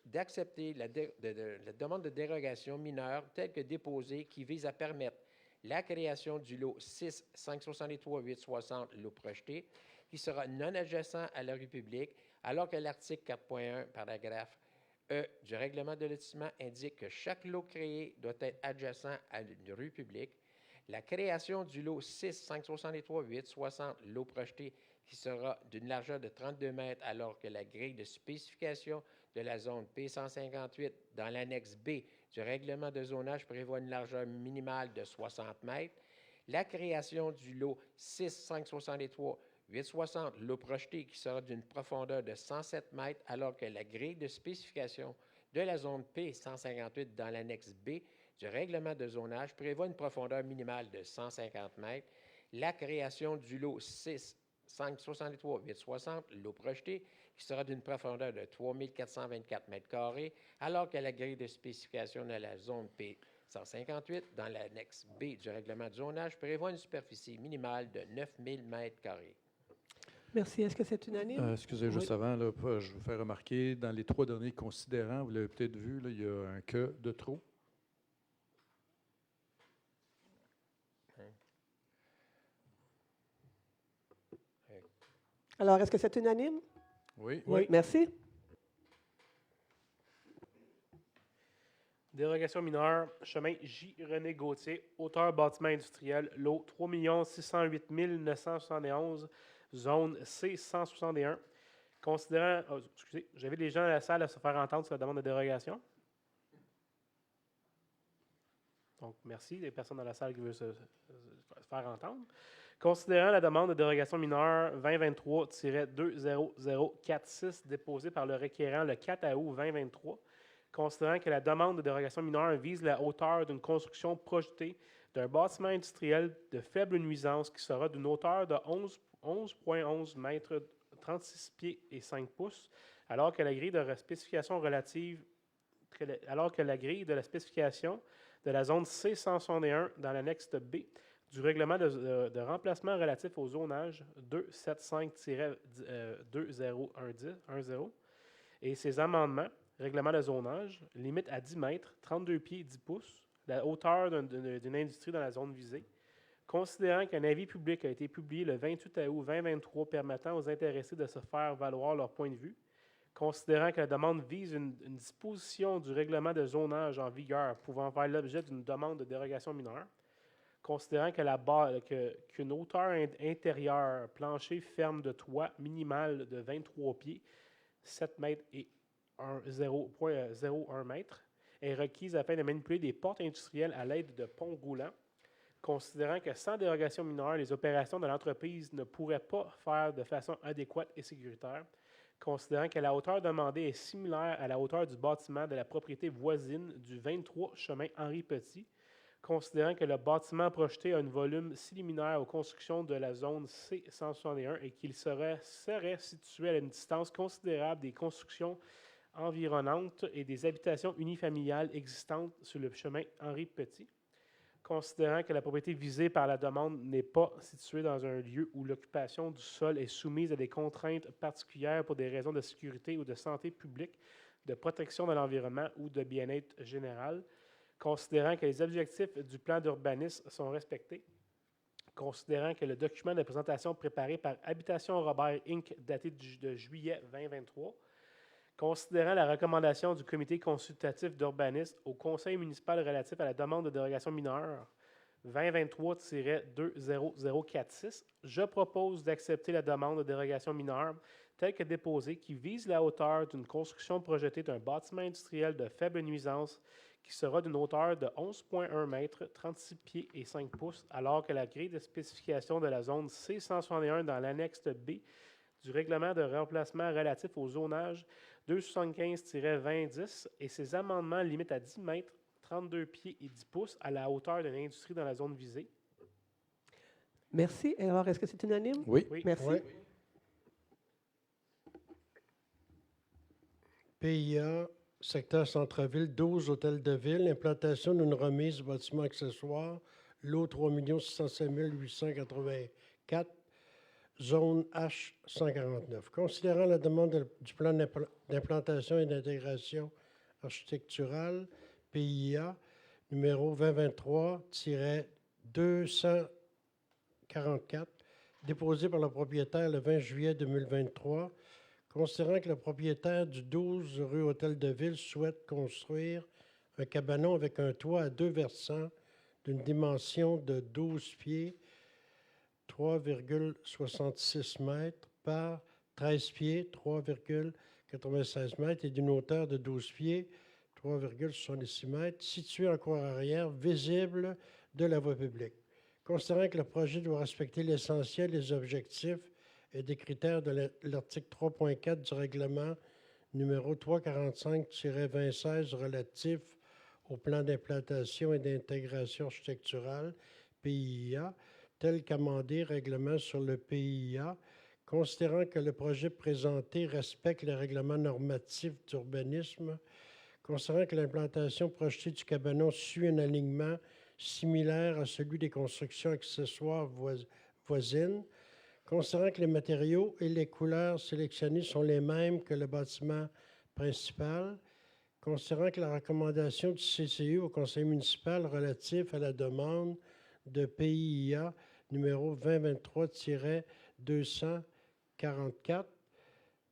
d'accepter la demande de dérogation mineure telle que déposée qui vise à permettre la création du lot 6-563-860, lot projeté, qui sera non adjacent à la rue publique, alors que l'article 4.1, paragraphe E du règlement de lotissement indique que chaque lot créé doit être adjacent à une rue publique. La création du lot 6-563-860, lot projeté, qui sera d'une largeur de 32 mètres, alors que la grille de spécification de la zone P158 dans l'annexe B du règlement de zonage prévoit une largeur minimale de 60 mètres. La création du lot 6-563-860, lot projeté, qui sera d'une profondeur de 107 mètres, alors que la grille de spécification de la zone P158 dans l'annexe B du règlement de zonage prévoit une profondeur minimale de 150 mètres. La création du lot 6-563-860, lot projeté, qui sera d'une profondeur de 3424 mètres carrés, alors que la grille de spécification de la zone P158 dans l'annexe B du règlement de zonage prévoit une superficie minimale de 9000 mètres carrés. Merci. Est-ce que c'est unanime? Excusez, juste avant, là, je vous fais remarquer, dans les 3 derniers considérants, vous l'avez peut-être vu, là, il y a un « que » de trop. Alors, est-ce que c'est unanime? Oui. Oui. Merci. Dérogation mineure, chemin J. René Gauthier, hauteur bâtiment industriel, lot 3 608 971, zone C161. Considérant, excusez, j'invite les gens à la salle à se faire entendre sur la demande de dérogation. Donc, merci les personnes dans la salle qui veulent se faire entendre. Considérant la demande de dérogation mineure 2023-20046 déposée par le requérant le 4 août 2023, considérant que la demande de dérogation mineure vise la hauteur d'une construction projetée d'un bâtiment industriel de faible nuisance qui sera d'une hauteur de 11,11 mètres, 36 pieds et 5 pouces, alors que la grille de la spécification de la zone C161 dans l'annexe B du règlement de remplacement relatif au zonage 275-2010 et ses amendements, règlement de zonage, limite à 10 mètres, 32 pieds et 10 pouces, la hauteur d'une industrie dans la zone visée, considérant qu'un avis public a été publié le 28 août 2023 permettant aux intéressés de se faire valoir leur point de vue, considérant que la demande vise une disposition du règlement de zonage en vigueur pouvant faire l'objet d'une demande de dérogation mineure, considérant qu'une hauteur intérieure plancher ferme de toit minimale de 23 pieds, 7 mètres et 0,01 mètre est requise afin de manipuler des portes industrielles à l'aide de ponts roulants, considérant que sans dérogation mineure, les opérations de l'entreprise ne pourraient pas faire de façon adéquate et sécuritaire, considérant que la hauteur demandée est similaire à la hauteur du bâtiment de la propriété voisine du 23 chemin Henri Petit, considérant que le bâtiment projeté a un volume similaire aux constructions de la zone C161 et qu'il serait situé à une distance considérable des constructions environnantes et des habitations unifamiliales existantes sur le chemin Henri Petit, considérant que la propriété visée par la demande n'est pas située dans un lieu où l'occupation du sol est soumise à des contraintes particulières pour des raisons de sécurité ou de santé publique, de protection de l'environnement ou de bien-être général, considérant que les objectifs du plan d'urbanisme sont respectés, considérant que le document de présentation préparé par Habitation Robert Inc., daté de juillet 2023, Considérant la recommandation du comité consultatif d'urbanisme au conseil municipal relatif à la demande de dérogation mineure 2023-20046, je propose d'accepter la demande de dérogation mineure telle que déposée qui vise la hauteur d'une construction projetée d'un bâtiment industriel de faible nuisance qui sera d'une hauteur de 11,1 mètres, 36 pieds et 5 pouces, alors que la grille de spécification de la zone C161 dans l'annexe B du règlement de remplacement relatif au zonage 275-2010 et ses amendements limitent à 10 mètres, 32 pieds et 10 pouces à la hauteur de l'industrie dans la zone visée. Merci. Alors, est-ce que c'est unanime? Oui. Oui. Merci. Oui. PIA, secteur centre-ville, 12 hôtels de ville, implantation d'une remise bâtiment accessoire, lot 3 605 884, zone H149. Considérant la demande du plan d'implantation et d'intégration architecturale, PIA, numéro 2023-244, déposé par le propriétaire le 20 juillet 2023, considérant que le propriétaire du 12 rue Hôtel de Ville souhaite construire un cabanon avec un toit à 2 versants d'une dimension de 12 pieds, 3,66 mètres par 13 pieds, 3,96 mètres et d'une hauteur de 12 pieds, 3,66 mètres, situé en cour arrière, visible de la voie publique. Considérant que le projet doit respecter l'essentiel des objectifs et des critères de l'article 3.4 du règlement numéro 345-2016 relatif au plan d'implantation et d'intégration architecturale, PIA, tel qu'amendé règlement sur le PIA, considérant que le projet présenté respecte les règlements normatifs d'urbanisme, considérant que l'implantation projetée du cabanon suit un alignement similaire à celui des constructions accessoires voisines, considérant que les matériaux et les couleurs sélectionnés sont les mêmes que le bâtiment principal, considérant que la recommandation du CCU au conseil municipal relatif à la demande de PIA numéro 2023-244.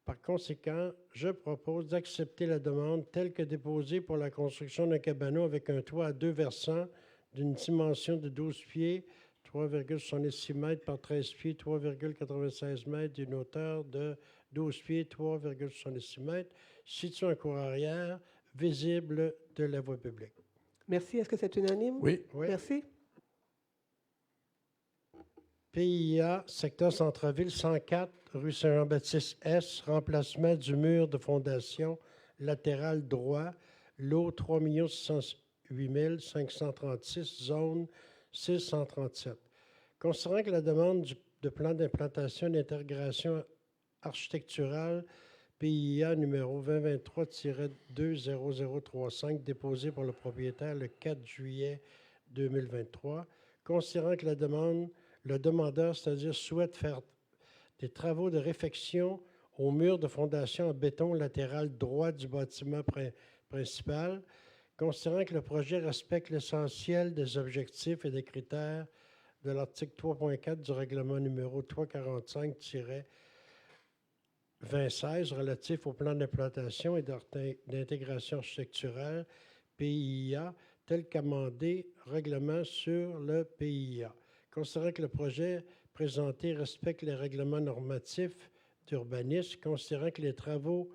Par conséquent, je propose d'accepter la demande telle que déposée pour la construction d'un cabanon avec un toit à 2 versants d'une dimension de 12 pieds, 3,66 mètres par 13 pieds, 3,96 mètres, d'une hauteur de 12 pieds, 3,66 mètres, situé en cour arrière, visible de la voie publique. Merci. Est-ce que c'est unanime? Oui. Oui. Merci. PIA, secteur centre-ville, 104, rue Saint-Jean-Baptiste-Est, remplacement du mur de fondation latéral droit, lot 3 608 536, zone 637. Considérant que la demande de plan d'implantation et d'intégration architecturale PIA numéro 2023-20035, déposé par le propriétaire le 4 juillet 2023, considérant que le demandeur, c'est-à-dire souhaite faire des travaux de réfection au mur de fondation en béton latéral droit du bâtiment principal, considérant que le projet respecte l'essentiel des objectifs et des critères de l'article 3.4 du règlement numéro 345-2016 relatif au plan d'implantation et d'intégration architecturale PIA, tel qu'amendé règlement sur le PIA. Considérant que le projet présenté respecte les règlements normatifs d'urbanisme, considérant que les travaux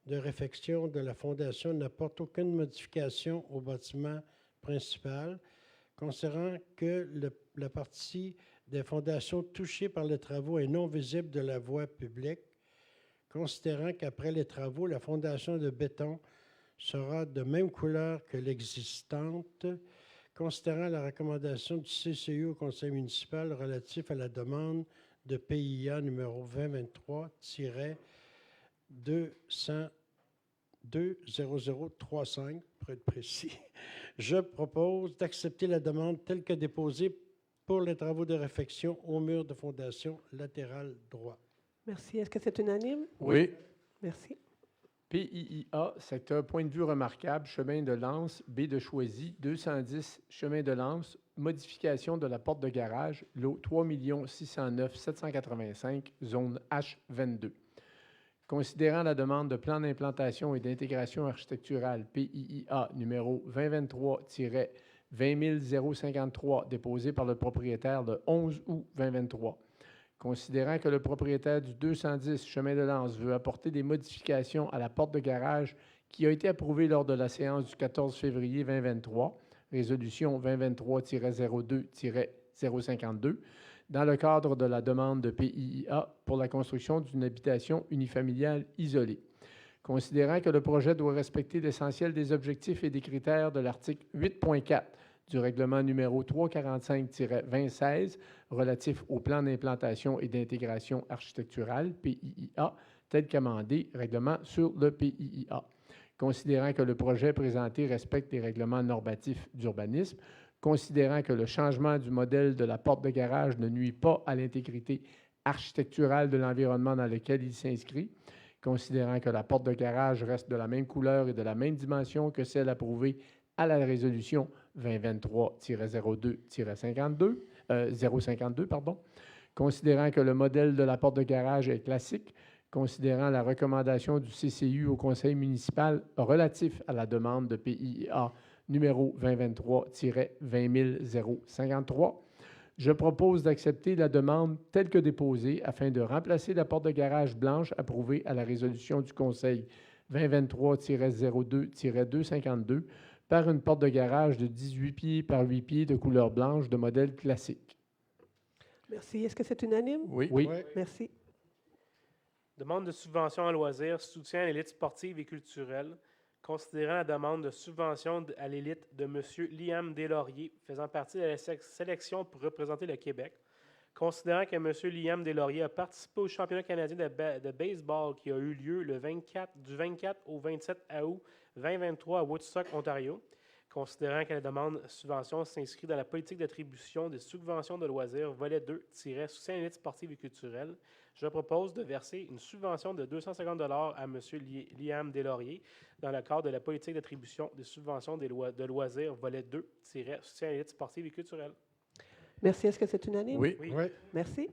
de réfection de la fondation n'apportent aucune modification au bâtiment principal, considérant que la partie des fondations touchée par les travaux est non visible de la voie publique, considérant qu'après les travaux, la fondation de béton sera de même couleur que l'existante, considérant la recommandation du CCU au conseil municipal relatif à la demande de PIA numéro 2023-20035, pour être précis, je propose d'accepter la demande telle que déposée pour les travaux de réfection au mur de fondation latéral droit. Merci. Est-ce que c'est unanime? Oui. Merci. PIIA, secteur Point de vue remarquable, chemin de Lens, baie de Choisy, 210, chemin de Lens, modification de la porte de garage, lot 3 609 785, zone H22. Considérant la demande de plan d'implantation et d'intégration architecturale PIIA numéro 2023-20053 déposé par le propriétaire le 11 août 2023. Considérant que le propriétaire du 210 Chemin de Lance veut apporter des modifications à la porte de garage qui a été approuvée lors de la séance du 14 février 2023, résolution 2023-02-052, dans le cadre de la demande de PIIA pour la construction d'une habitation unifamiliale isolée. Considérant que le projet doit respecter l'essentiel des objectifs et des critères de l'article 8.4 du règlement numéro 345-2016 relatif au plan d'implantation et d'intégration architecturale, PIIA, tel qu'amendé, règlement sur le PIIA. Considérant que le projet présenté respecte les règlements normatifs d'urbanisme, considérant que le changement du modèle de la porte de garage ne nuit pas à l'intégrité architecturale de l'environnement dans lequel il s'inscrit, considérant que la porte de garage reste de la même couleur et de la même dimension que celle approuvée à la résolution 2023-02-052, considérant que le modèle de la porte de garage est classique, considérant la recommandation du CCU au conseil municipal relatif à la demande de PIA numéro 2023-20053, je propose d'accepter la demande telle que déposée afin de remplacer la porte de garage blanche approuvée à la résolution du conseil 2023-02-252 par une porte de garage de 18 pieds par 8 pieds de couleur blanche de modèle classique. Merci. Est-ce que c'est unanime? Oui. Oui. Merci. Demande de subvention à loisirs, soutien à l'élite sportive et culturelle. Considérant la demande de subvention à l'élite de M. Liam Deslauriers, faisant partie de la sélection pour représenter le Québec. Considérant que M. Liam Deslauriers a participé au championnat canadien de baseball qui a eu lieu du 24 au 27 août 2023 à Woodstock, Ontario. Considérant que la demande de subvention s'inscrit dans la politique d'attribution des subventions de loisirs, volet 2, soutien à l'élite sportive et culturelle, je propose de verser une subvention de 250 $ à M. Liam Deslauriers dans le cadre de la politique d'attribution des subventions de loisirs, volet 2, soutien à l'élite sportive et culturelle. Merci. Est-ce que c'est unanime? Oui. Oui. Merci.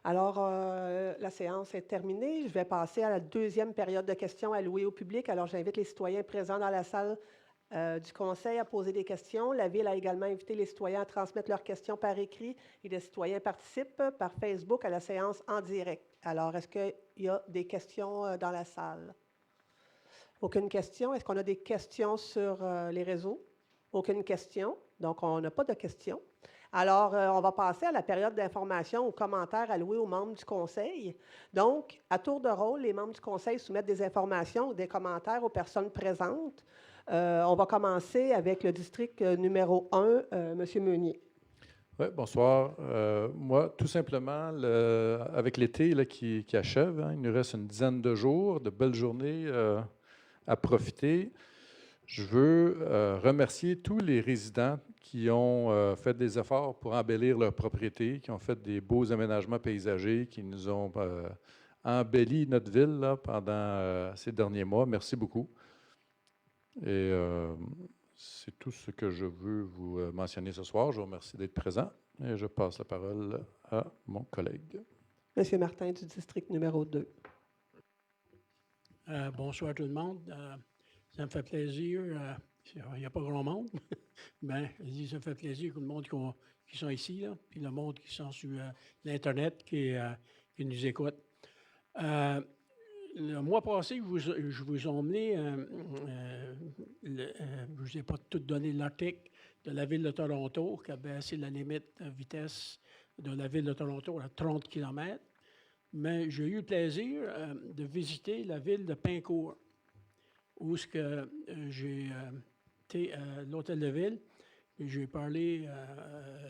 Alors, la séance est terminée. Je vais passer à la deuxième période de questions allouée au public. Alors, j'invite les citoyens présents dans la salle du Conseil à poser des questions. La Ville a également invité les citoyens à transmettre leurs questions par écrit et les citoyens participent par Facebook à la séance en direct. Alors, est-ce qu'il y a des questions dans la salle? Aucune question. Est-ce qu'on a des questions sur les réseaux? Aucune question. Donc, on n'a pas de questions. Alors, on va passer à la période d'information aux commentaires alloués aux membres du Conseil. Donc, à tour de rôle, les membres du Conseil soumettent des informations ou des commentaires aux personnes présentes. On va commencer avec le district numéro 1, M. Meunier. Oui, bonsoir. Moi, tout simplement, avec l'été là, qui achève, hein, il nous reste une dizaine de jours, de belles journées à profiter. Je veux remercier tous les résidents qui ont fait des efforts pour embellir leur propriété, qui ont fait des beaux aménagements paysagers, qui nous ont embelli notre ville là, pendant ces derniers mois. Merci beaucoup. Et c'est tout ce que je veux vous mentionner ce soir. Je vous remercie d'être présent et je passe la parole à mon collègue. M. Martin du district numéro 2. Bonsoir tout le monde. Ça me fait plaisir. Il n'y a pas grand monde. Ben, ça me fait plaisir que le monde qui sont ici, là, puis le monde qui sont sur l'Internet, qui nous écoute. Le mois passé, je vous ai emmené, je ne vous ai pas tout donné l'article de la Ville de Toronto qui a baissé la limite de vitesse de la Ville de Toronto à 30 km. Mais j'ai eu le plaisir de visiter la ville de Pincourt, où j'ai été à l'hôtel de ville. J'ai parlé,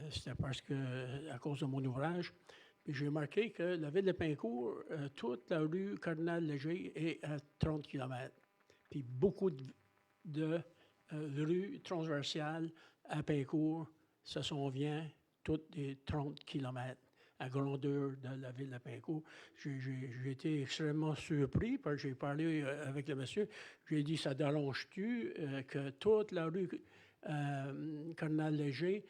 c'était parce que, à cause de mon ouvrage, j'ai remarqué que la ville de Pincourt, toute la rue Cardinal-Léger est à 30 km. Puis beaucoup de rues transversales à Pincourt, ça s'en vient toutes des 30 km à grandeur de la ville de Pincourt. J'ai été extrêmement surpris parce que j'ai parlé avec le monsieur. J'ai dit, ça dérange-tu que toute la rue Cardinal-Léger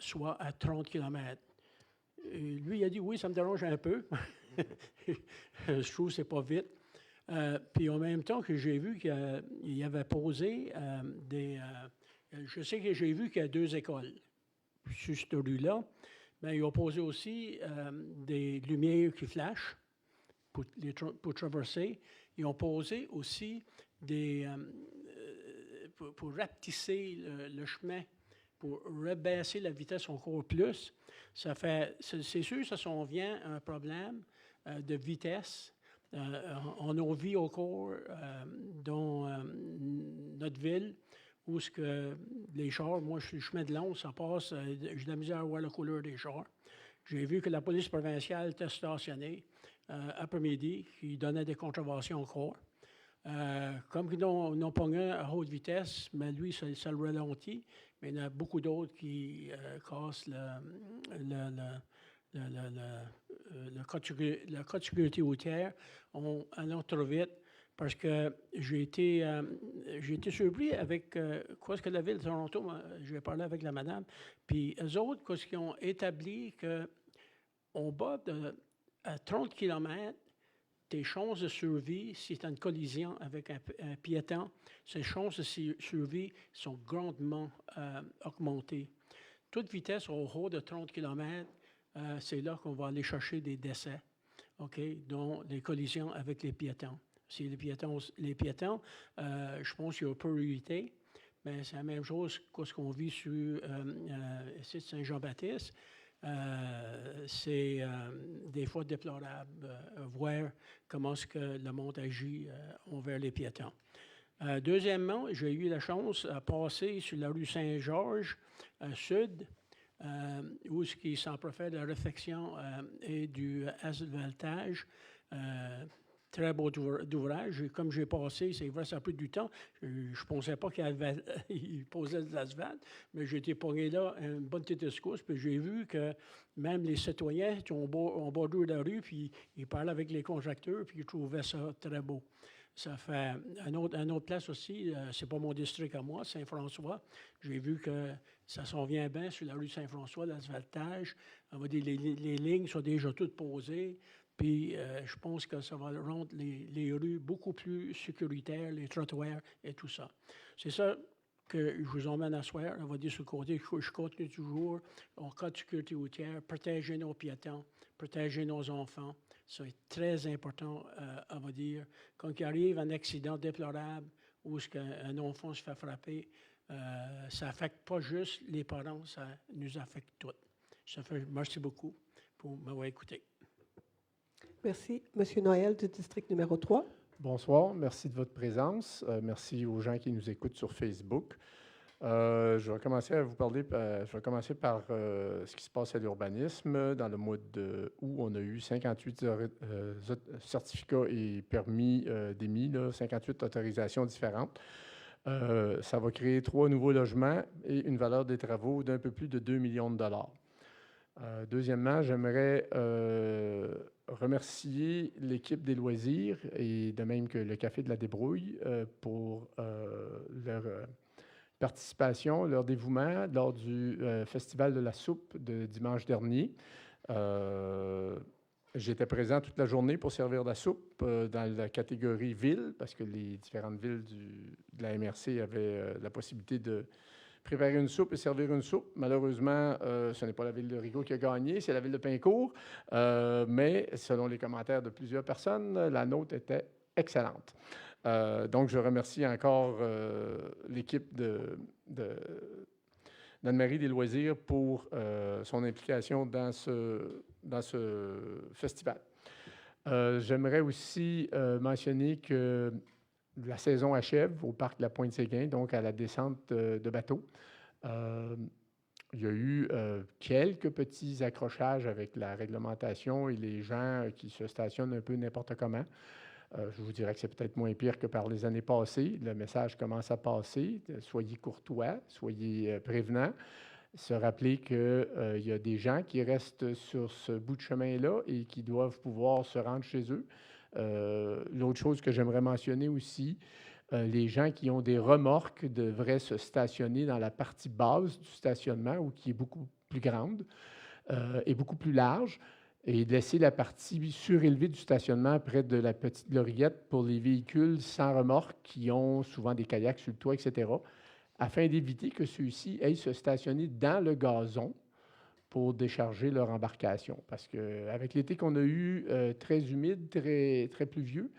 soit à 30 km? Et lui, il a dit, oui, ça me dérange un peu. je trouve que c'est pas vite. Puis en même temps que j'ai vu qu'il avait posé je sais que j'ai vu qu'il y a 2 écoles sur cette rue-là, mais ils ont posé aussi des lumières qui flashent pour traverser. Ils ont posé aussi pour rapetisser le chemin, pour rebaisser la vitesse encore plus. C'est sûr que ça s'en vient un problème de vitesse. On a vu encore dans notre ville où ce que les chars, moi je suis le chemin de Londres, ça passe, j'ai de la misère à voir la couleur des chars. J'ai vu que la police provinciale était stationnée après-midi, qui donnait des contraventions encore. Comme ils n'ont pas un à haute vitesse, mais lui, ça le ralentit. Mais il y en a beaucoup d'autres qui cassent le code de sécurité routière. Allons trop vite parce que j'ai été surpris avec quoi ce que la ville de Toronto, j'ai parlé avec la madame, puis eux autres, quoi ce qu'ils ont établi qu'en bas à 30 km, tes chances de survie, si tu as une collision avec un piéton, ces chances de survie sont grandement augmentées. Toute vitesse au haut de 30 km, c'est là qu'on va aller chercher des décès, OK, dont les collisions avec les piétons. Si les piétons, je pense qu'il y a priorité, mais c'est la même chose que ce qu'on vit sur ici de Saint-Jean-Baptiste. C'est des fois déplorable voir comment est-ce que le monde agit envers les piétons. Deuxièmement, j'ai eu la chance de passer sur la rue Saint-Georges sud, où ce qui s'en profère de la réfection et du asphaltage. Très beau d'ouvrage. Comme j'ai passé, c'est vrai, ça a pris du temps. Je ne pensais pas qu'il posait de l'asphalte, mais j'ai été pogné là une bonne petite secousse, puis j'ai vu que même les citoyens qui ont en bordure de la rue, puis ils parlaient avec les conjecteurs, puis ils trouvaient ça très beau. Ça fait une autre place aussi, c'est pas mon district à moi, Saint-François. J'ai vu que ça s'en vient bien sur la rue Saint-François, l'asphaltage. On va dire les lignes sont déjà toutes posées. Puis, je pense que ça va rendre les rues beaucoup plus sécuritaires, les trottoirs et tout ça. C'est ça que je vous emmène à soir. On va dire sur le côté, je continue toujours, en cas de sécurité routière, protéger nos piétons, protéger nos enfants. C'est très important, on va dire. Quand il arrive un accident déplorable où un enfant se fait frapper, ça n'affecte pas juste les parents, ça nous affecte tous. Merci beaucoup pour m'avoir écouté. Merci. Monsieur Noël du district numéro 3. Bonsoir, merci de votre présence. Merci aux gens qui nous écoutent sur Facebook. Je vais commencer à vous parler, je vais commencer par ce qui se passe à l'urbanisme. Dans le mois d'août, on a eu 58 certificats et permis d'émis, 58 autorisations différentes. Ça va créer 3 nouveaux logements et une valeur des travaux d'un peu plus de 2 millions de dollars. Deuxièmement, j'aimerais remercier l'équipe des loisirs et de même que le Café de la Débrouille pour leur participation, leur dévouement lors du Festival de la soupe de dimanche dernier. J'étais présent toute la journée pour servir la soupe dans la catégorie ville parce que les différentes villes de la MRC avaient la possibilité de préparer une soupe et servir une soupe. Malheureusement, ce n'est pas la ville de Rigaud qui a gagné, c'est la ville de Pincourt. Mais selon les commentaires de plusieurs personnes, la nôtre était excellente. Donc, je remercie encore l'équipe d'Anne-Marie des Loisirs pour son implication dans ce festival. J'aimerais aussi mentionner que la saison achève au parc de la Pointe-Séguin, donc à la descente de bateaux. Il y a eu quelques petits accrochages avec la réglementation et les gens qui se stationnent un peu n'importe comment. Je vous dirais que c'est peut-être moins pire que par les années passées. Le message commence à passer. Soyez courtois, soyez prévenants. Se rappeler qu'il y a des gens qui restent sur ce bout de chemin-là et qui doivent pouvoir se rendre chez eux. L'autre chose que j'aimerais mentionner aussi, les gens qui ont des remorques devraient se stationner dans la partie basse du stationnement, ou qui est beaucoup plus grande et beaucoup plus large. et de laisser la partie surélevée du stationnement près de la petite gloriette pour les véhicules sans remorque qui ont souvent des kayaks sur le toit, etc., afin d'éviter que ceux-ci aillent se stationner dans le gazon pour décharger leur embarcation. Parce qu'avec l'été qu'on a eu, très humide, très, très pluvieux,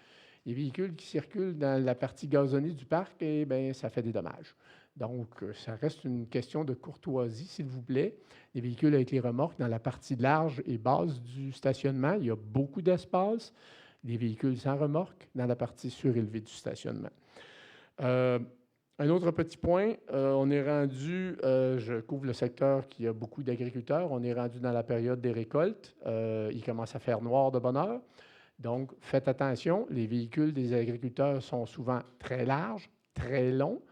les véhicules qui circulent dans la partie gazonnée du parc, eh bien, ça fait des dommages. Donc, ça reste une question de courtoisie, s'il vous plaît. Les véhicules avec les remorques, dans la partie large et basse du stationnement, il y a beaucoup d'espace. Les véhicules sans remorque, dans la partie surélevée du stationnement. Un autre petit point, on est rendu, je couvre le secteur qui a beaucoup d'agriculteurs, on est rendu dans la période des récoltes. Il commence à faire noir de bonne heure. Donc, faites attention, les véhicules des agriculteurs sont souvent très larges, très longs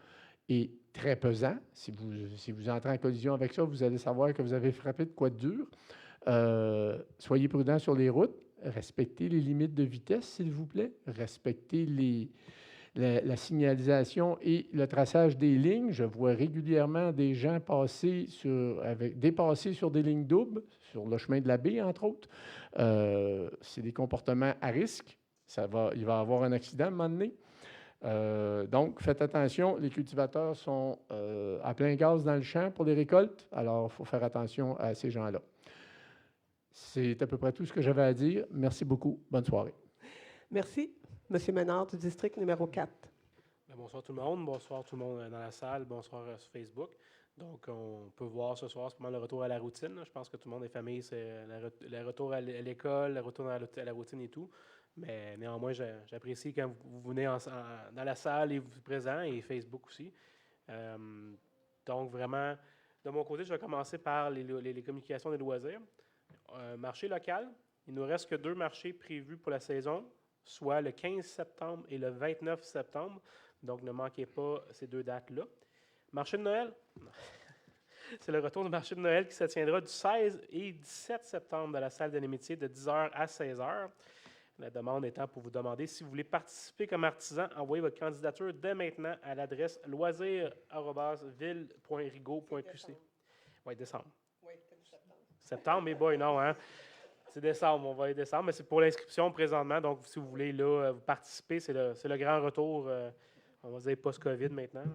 et très pesants. Si vous entrez en collision avec ça, vous allez savoir que vous avez frappé de quoi de dur. Soyez prudents sur les routes. Respectez les limites de vitesse, s'il vous plaît. Respectez la signalisation et le traçage des lignes. Je vois régulièrement des gens dépasser sur des lignes doubles, sur le chemin de la baie, entre autres. C'est des comportements à risque. Il va y avoir un accident à un moment donné. Donc, faites attention, les cultivateurs sont à plein gaz dans le champ pour les récoltes, alors il faut faire attention à ces gens-là. C'est à peu près tout ce que j'avais à dire. Merci beaucoup. Bonne soirée. Merci. Monsieur Ménard du district numéro 4. Bonsoir tout le monde. Bonsoir tout le monde dans la salle. Bonsoir sur Facebook. Donc, on peut voir ce soir, c'est vraiment le retour à la routine. Je pense que tout le monde est famille, c'est le retour à l'école, le retour à la routine et tout. Mais néanmoins, j'apprécie quand vous venez dans la salle et vous êtes présents, et Facebook aussi. Donc, vraiment, de mon côté, je vais commencer par les communications des loisirs. Marché local, il ne nous reste que 2 marchés prévus pour la saison, soit le 15 septembre et le 29 septembre. Donc, ne manquez pas ces 2 dates-là. Marché de Noël, c'est le retour du marché de Noël qui se tiendra du 16 et 17 septembre dans la salle de l'amitié de 10h à 16h. La demande étant pour vous demander si vous voulez participer comme artisan, envoyez votre candidature dès maintenant à l'adresse loisirs@ville.rigaud.qc. Oui, décembre. Oui, septembre. Septembre, mais boy, non, hein? C'est décembre, on va aller décembre, mais c'est pour l'inscription présentement. Donc, si vous voulez là, vous participer, c'est le grand retour, on va dire post-COVID maintenant.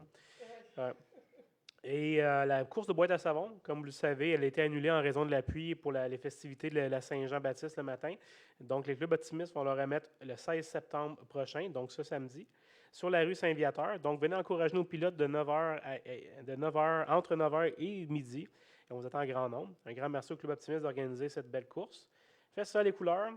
Et la course de boîte à savon, comme vous le savez, elle a été annulée en raison de la pluie pour les festivités de la Saint-Jean-Baptiste le matin. Donc, les clubs optimistes vont le remettre le 16 septembre prochain, donc ce samedi, sur la rue Saint-Viateur. Donc, venez encourager nos pilotes de 9h, entre 9h et midi. Et on vous attend en grand nombre. Un grand merci au Club optimiste d'organiser cette belle course. Festival des couleurs.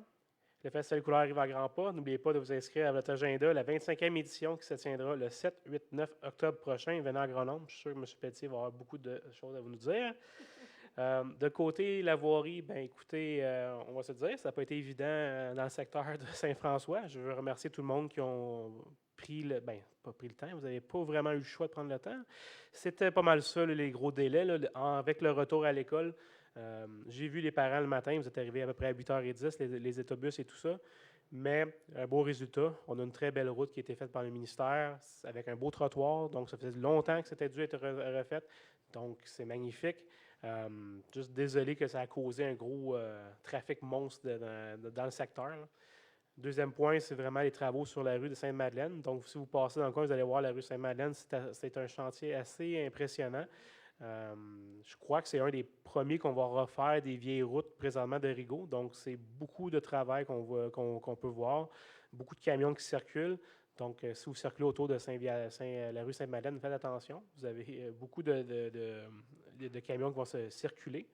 Le Festival des couleurs arrive à grands pas. N'oubliez pas de vous inscrire à votre agenda. La 25e édition qui se tiendra le 7, 8, 9 octobre prochain. Venez en grand nombre. Je suis sûr que M. Pelletier va avoir beaucoup de choses à vous nous dire. De côté la voirie, bien écoutez, on va se dire, ça n'a pas été évident dans le secteur de Saint-François. Je veux remercier tout le monde qui ont pas pris le temps. Vous n'avez pas vraiment eu le choix de prendre le temps. C'était pas mal ça, les gros délais. Là, avec le retour à l'école, j'ai vu les parents le matin, vous êtes arrivés à peu près à 8h10, les autobus et tout ça. Mais un beau résultat. On a une très belle route qui a été faite par le ministère avec un beau trottoir. Donc, ça faisait longtemps que c'était dû être refait. Donc, c'est magnifique. Juste désolé que ça a causé un gros trafic monstre dans le secteur. Là. Deuxième point, c'est vraiment les travaux sur la rue de Sainte-Madeleine. Donc, si vous passez dans le coin, vous allez voir la rue Sainte-Madeleine. C'est un chantier assez impressionnant. Je crois que c'est un des premiers qu'on va refaire des vieilles routes présentement de Rigaud. Donc, c'est beaucoup de travail qu'on peut voir. Beaucoup de camions qui circulent. Donc, si vous circulez autour de la rue Sainte-Madeleine, faites attention. Vous avez beaucoup de camions qui vont se circuler.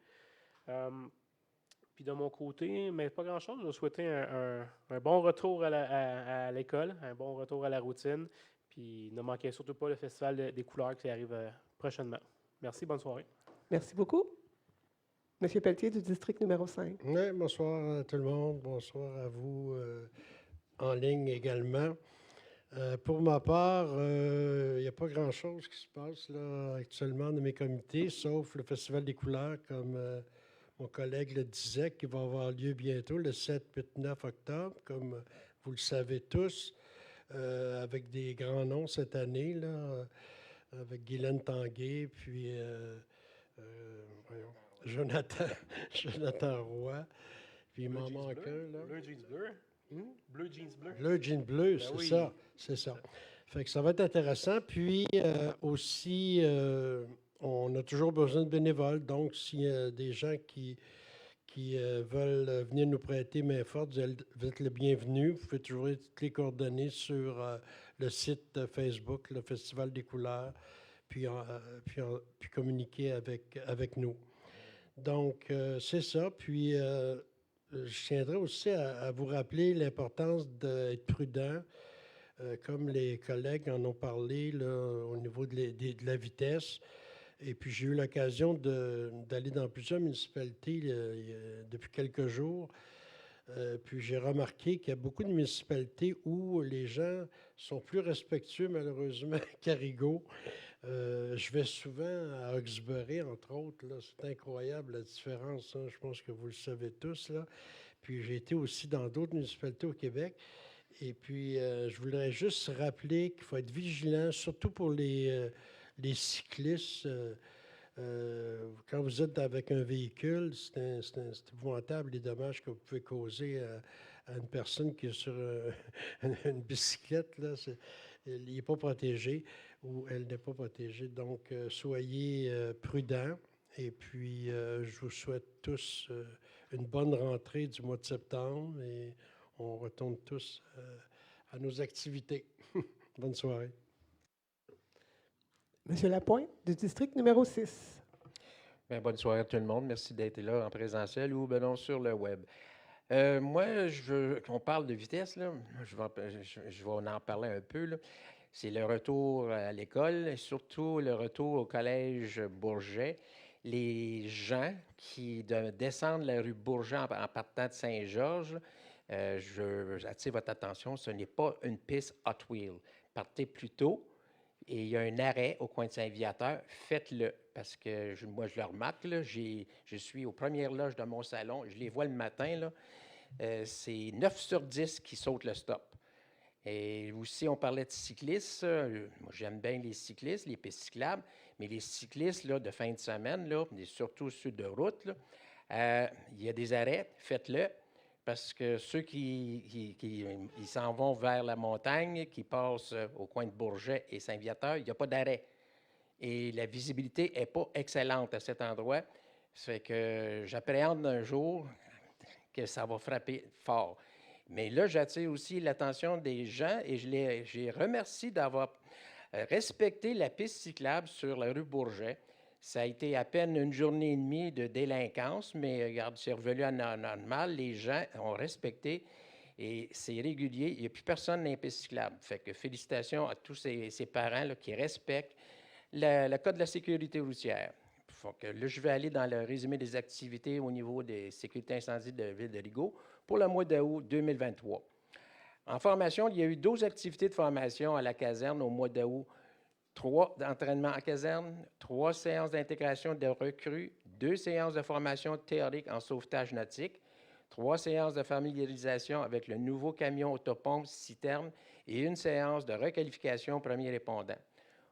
Puis de mon côté, mais pas grand-chose. Je vais souhaiter un bon retour à l'école, un bon retour à la routine. Puis ne manquez surtout pas le Festival des couleurs qui arrive prochainement. Merci, bonne soirée. Merci beaucoup. Monsieur Pelletier du district numéro 5. Oui, bonsoir à tout le monde. Bonsoir à vous en ligne également. Pour ma part, il n'y a pas grand-chose qui se passe là, actuellement dans mes comités, sauf le Festival des couleurs, comme mon collègue le disait, qui va avoir lieu bientôt, le 7, 8, 9 octobre, comme vous le savez tous, avec des grands noms cette année, là, avec Guylaine Tanguay, puis Jonathan Roy. Puis il m'en manque un, là. Bleu jeans bleu. Bleu jeans bleu. Bleu jean bleu, Ben c'est oui. ça. C'est ça. Fait que ça va être intéressant. Puis aussi, on a toujours besoin de bénévoles. Donc, s'il y a des gens qui veulent venir nous prêter main forte, vous êtes le bienvenu. Vous pouvez trouver toutes les coordonnées sur le site Facebook, le Festival des couleurs, puis communiquer avec nous. Donc, c'est ça. Puis, je tiendrai aussi à vous rappeler l'importance d'être prudent, comme les collègues en ont parlé là, au niveau de la vitesse. Et puis, j'ai eu l'occasion d'aller dans plusieurs municipalités depuis quelques jours. Puis, j'ai remarqué qu'il y a beaucoup de municipalités où les gens sont plus respectueux, malheureusement, qu'à Rigaud. Je vais souvent à Hawkesbury, entre autres. Là. C'est incroyable la différence. Hein. Je pense que vous le savez tous. Là. Puis, j'ai été aussi dans d'autres municipalités au Québec. Et puis, je voudrais juste rappeler qu'il faut être vigilant, surtout pour les cyclistes. Quand vous êtes avec un véhicule, c'est épouvantable les dommages que vous pouvez causer à une personne qui est sur une bicyclette. Là. Il n'est pas protégé ou elle n'est pas protégée. Donc, soyez prudents. Et puis, je vous souhaite tous une bonne rentrée du mois de septembre et on retourne tous à nos activités. Bonne soirée. Monsieur Lapointe, du district numéro 6. Bien, bonne soirée à tout le monde. Merci d'être là en présentiel ou non, sur le web. Moi, on parle de vitesse, là. Je vais en parler un peu. Là. C'est le retour à l'école, et surtout le retour au collège Bourget. Les gens qui descendent la rue Bourget en partant de Saint-Georges, j'attire votre attention, ce n'est pas une piste Hot Wheels. Partez plus tôt. Et il y a un arrêt au coin de Saint-Viateur, faites-le. Parce que moi, je le remarque, là, je suis aux premières loges de mon salon, je les vois le matin, là, c'est 9 sur 10 qui sautent le stop. Et aussi, on parlait de cyclistes. Moi, j'aime bien les cyclistes, les pistes cyclables, mais les cyclistes là, de fin de semaine, là, surtout ceux de route, là, il y a des arrêts, faites-le. Parce que ceux qui s'en vont vers la montagne, qui passent au coin de Bourget et Saint-Viateur, il n'y a pas d'arrêt. Et la visibilité n'est pas excellente à cet endroit. Ça fait que j'appréhende un jour que ça va frapper fort. Mais là, j'attire aussi l'attention des gens et je remercie d'avoir respecté la piste cyclable sur la rue Bourget. Ça a été à peine une journée et demie de délinquance, mais regarde, c'est revenu à normal. Les gens ont respecté et c'est régulier. Il n'y a plus personne dans les pistes cyclables. Fait que félicitations à tous ces parents là, qui respectent le code de la sécurité routière. Faut que, là, je vais aller dans le résumé des activités au niveau des sécurités incendies de la ville de Rigaud pour le mois d'août 2023. En formation, il y a eu 12 activités de formation à la caserne au mois d'août. 3 d'entraînement en caserne, 3 séances d'intégration de recrues, 2 séances de formation théorique en sauvetage nautique, 3 séances de familiarisation avec le nouveau camion autopompe citerne et 1 séance de requalification premier répondant.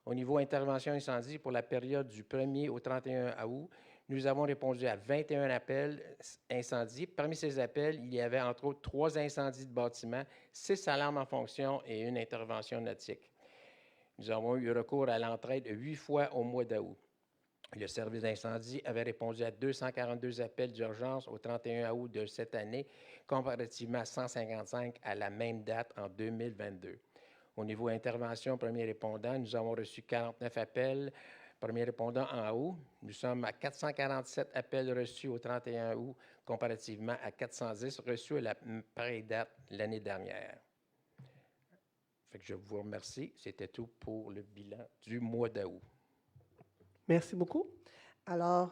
Au niveau intervention incendie pour la période du 1er au 31 août, nous avons répondu à 21 appels incendies. Parmi ces appels, il y avait entre autres 3 incendies de bâtiments, 6 alarmes en fonction et 1 intervention nautique. Nous avons eu recours à l'entraide 8 fois au mois d'août. Le service d'incendie avait répondu à 242 appels d'urgence au 31 août de cette année, comparativement à 155 à la même date en 2022. Au niveau intervention premier répondant, nous avons reçu 49 appels premier répondant en août. Nous sommes à 447 appels reçus au 31 août, comparativement à 410 reçus à la pareille date l'année dernière. Fait que je vous remercie. C'était tout pour le bilan du mois d'août. Merci beaucoup. Alors,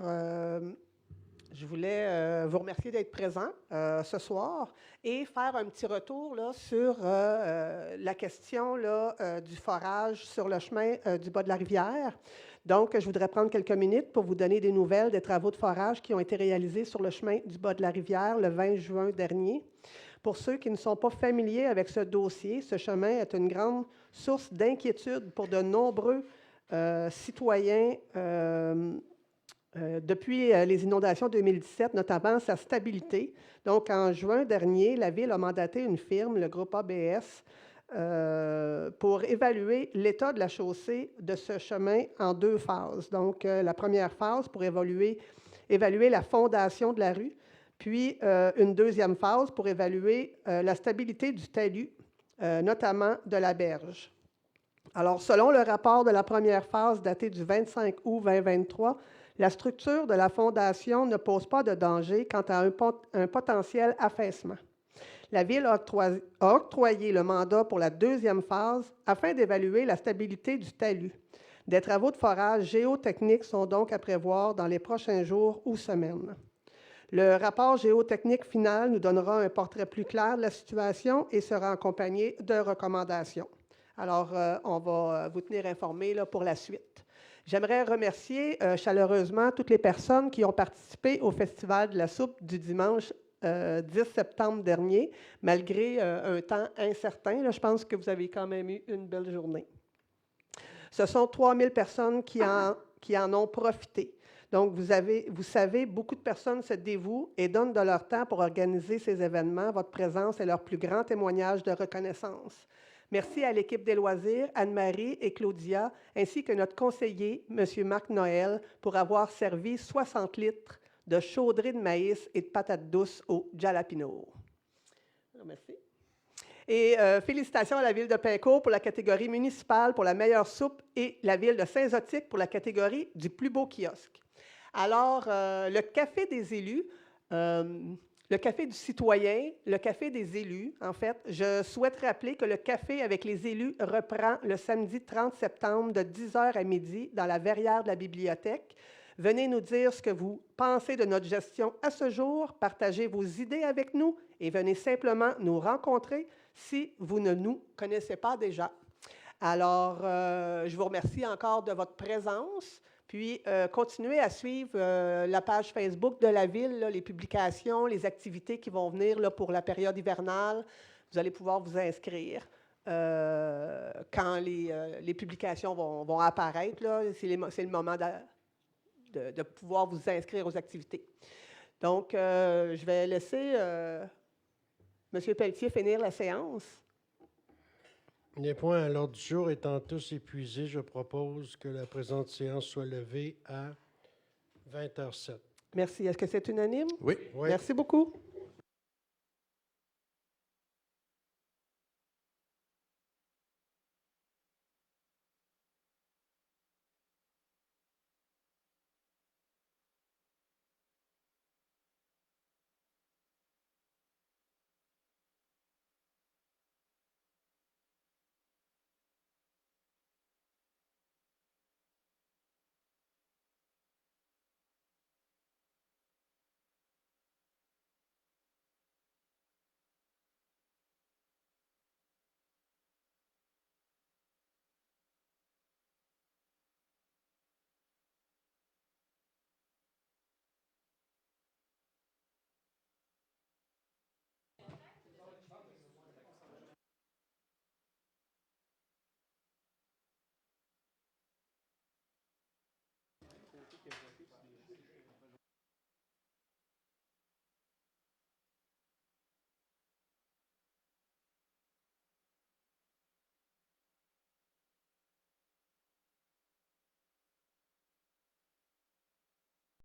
je voulais vous remercier d'être présent ce soir et faire un petit retour là, sur la question là, du forage sur le chemin du bas de la rivière. Donc, je voudrais prendre quelques minutes pour vous donner des nouvelles des travaux de forage qui ont été réalisés sur le chemin du bas de la rivière le 20 juin dernier. Pour ceux qui ne sont pas familiers avec ce dossier, ce chemin est une grande source d'inquiétude pour de nombreux citoyens depuis les inondations 2017, notamment sa stabilité. Donc, en juin dernier, la Ville a mandaté une firme, le groupe ABS, pour évaluer l'état de la chaussée de ce chemin en 2 phases. Donc, la première phase pour évaluer la fondation de la rue, puis une deuxième phase pour évaluer la stabilité du talus, notamment de la berge. Alors, selon le rapport de la première phase daté du 25 août 2023, la structure de la fondation ne pose pas de danger quant à un potentiel affaissement. La Ville a octroyé le mandat pour la deuxième phase afin d'évaluer la stabilité du talus. Des travaux de forage géotechniques sont donc à prévoir dans les prochains jours ou semaines. Le rapport géotechnique final nous donnera un portrait plus clair de la situation et sera accompagné de recommandations. Alors, on va vous tenir informés là, pour la suite. J'aimerais remercier chaleureusement toutes les personnes qui ont participé au Festival de la soupe du dimanche 10 septembre dernier, malgré un temps incertain. Là, je pense que vous avez quand même eu une belle journée. Ce sont 3000 personnes qui en ont profité. Donc, vous savez, beaucoup de personnes se dévouent et donnent de leur temps pour organiser ces événements. Votre présence est leur plus grand témoignage de reconnaissance. Merci à l'équipe des loisirs, Anne-Marie et Claudia, ainsi que notre conseiller, M. Marc Noël, pour avoir servi 60 litres de chaudrée de maïs et de patates douces au jalapeno. Merci. Et félicitations à la Ville de Pincourt pour la catégorie municipale pour la meilleure soupe et la Ville de Saint-Zotique pour la catégorie du plus beau kiosque. Alors, le Café des élus, le Café du citoyen, le Café des élus, en fait, je souhaite rappeler que le café avec les élus reprend le samedi 30 septembre de 10h à midi dans la verrière de la bibliothèque. Venez nous dire ce que vous pensez de notre gestion à ce jour, partagez vos idées avec nous et venez simplement nous rencontrer si vous ne nous connaissez pas déjà. Alors, je vous remercie encore de votre présence. Puis, continuez à suivre la page Facebook de la Ville, là, les publications, les activités qui vont venir là, pour la période hivernale. Vous allez pouvoir vous inscrire quand les publications vont apparaître. C'est le moment de pouvoir vous inscrire aux activités. Donc, je vais laisser M. Pelletier finir la séance. Les points à l'ordre du jour étant tous épuisés, je propose que la présente séance soit levée à 20h07. Merci. Est-ce que c'est unanime? Oui. Oui. Merci beaucoup.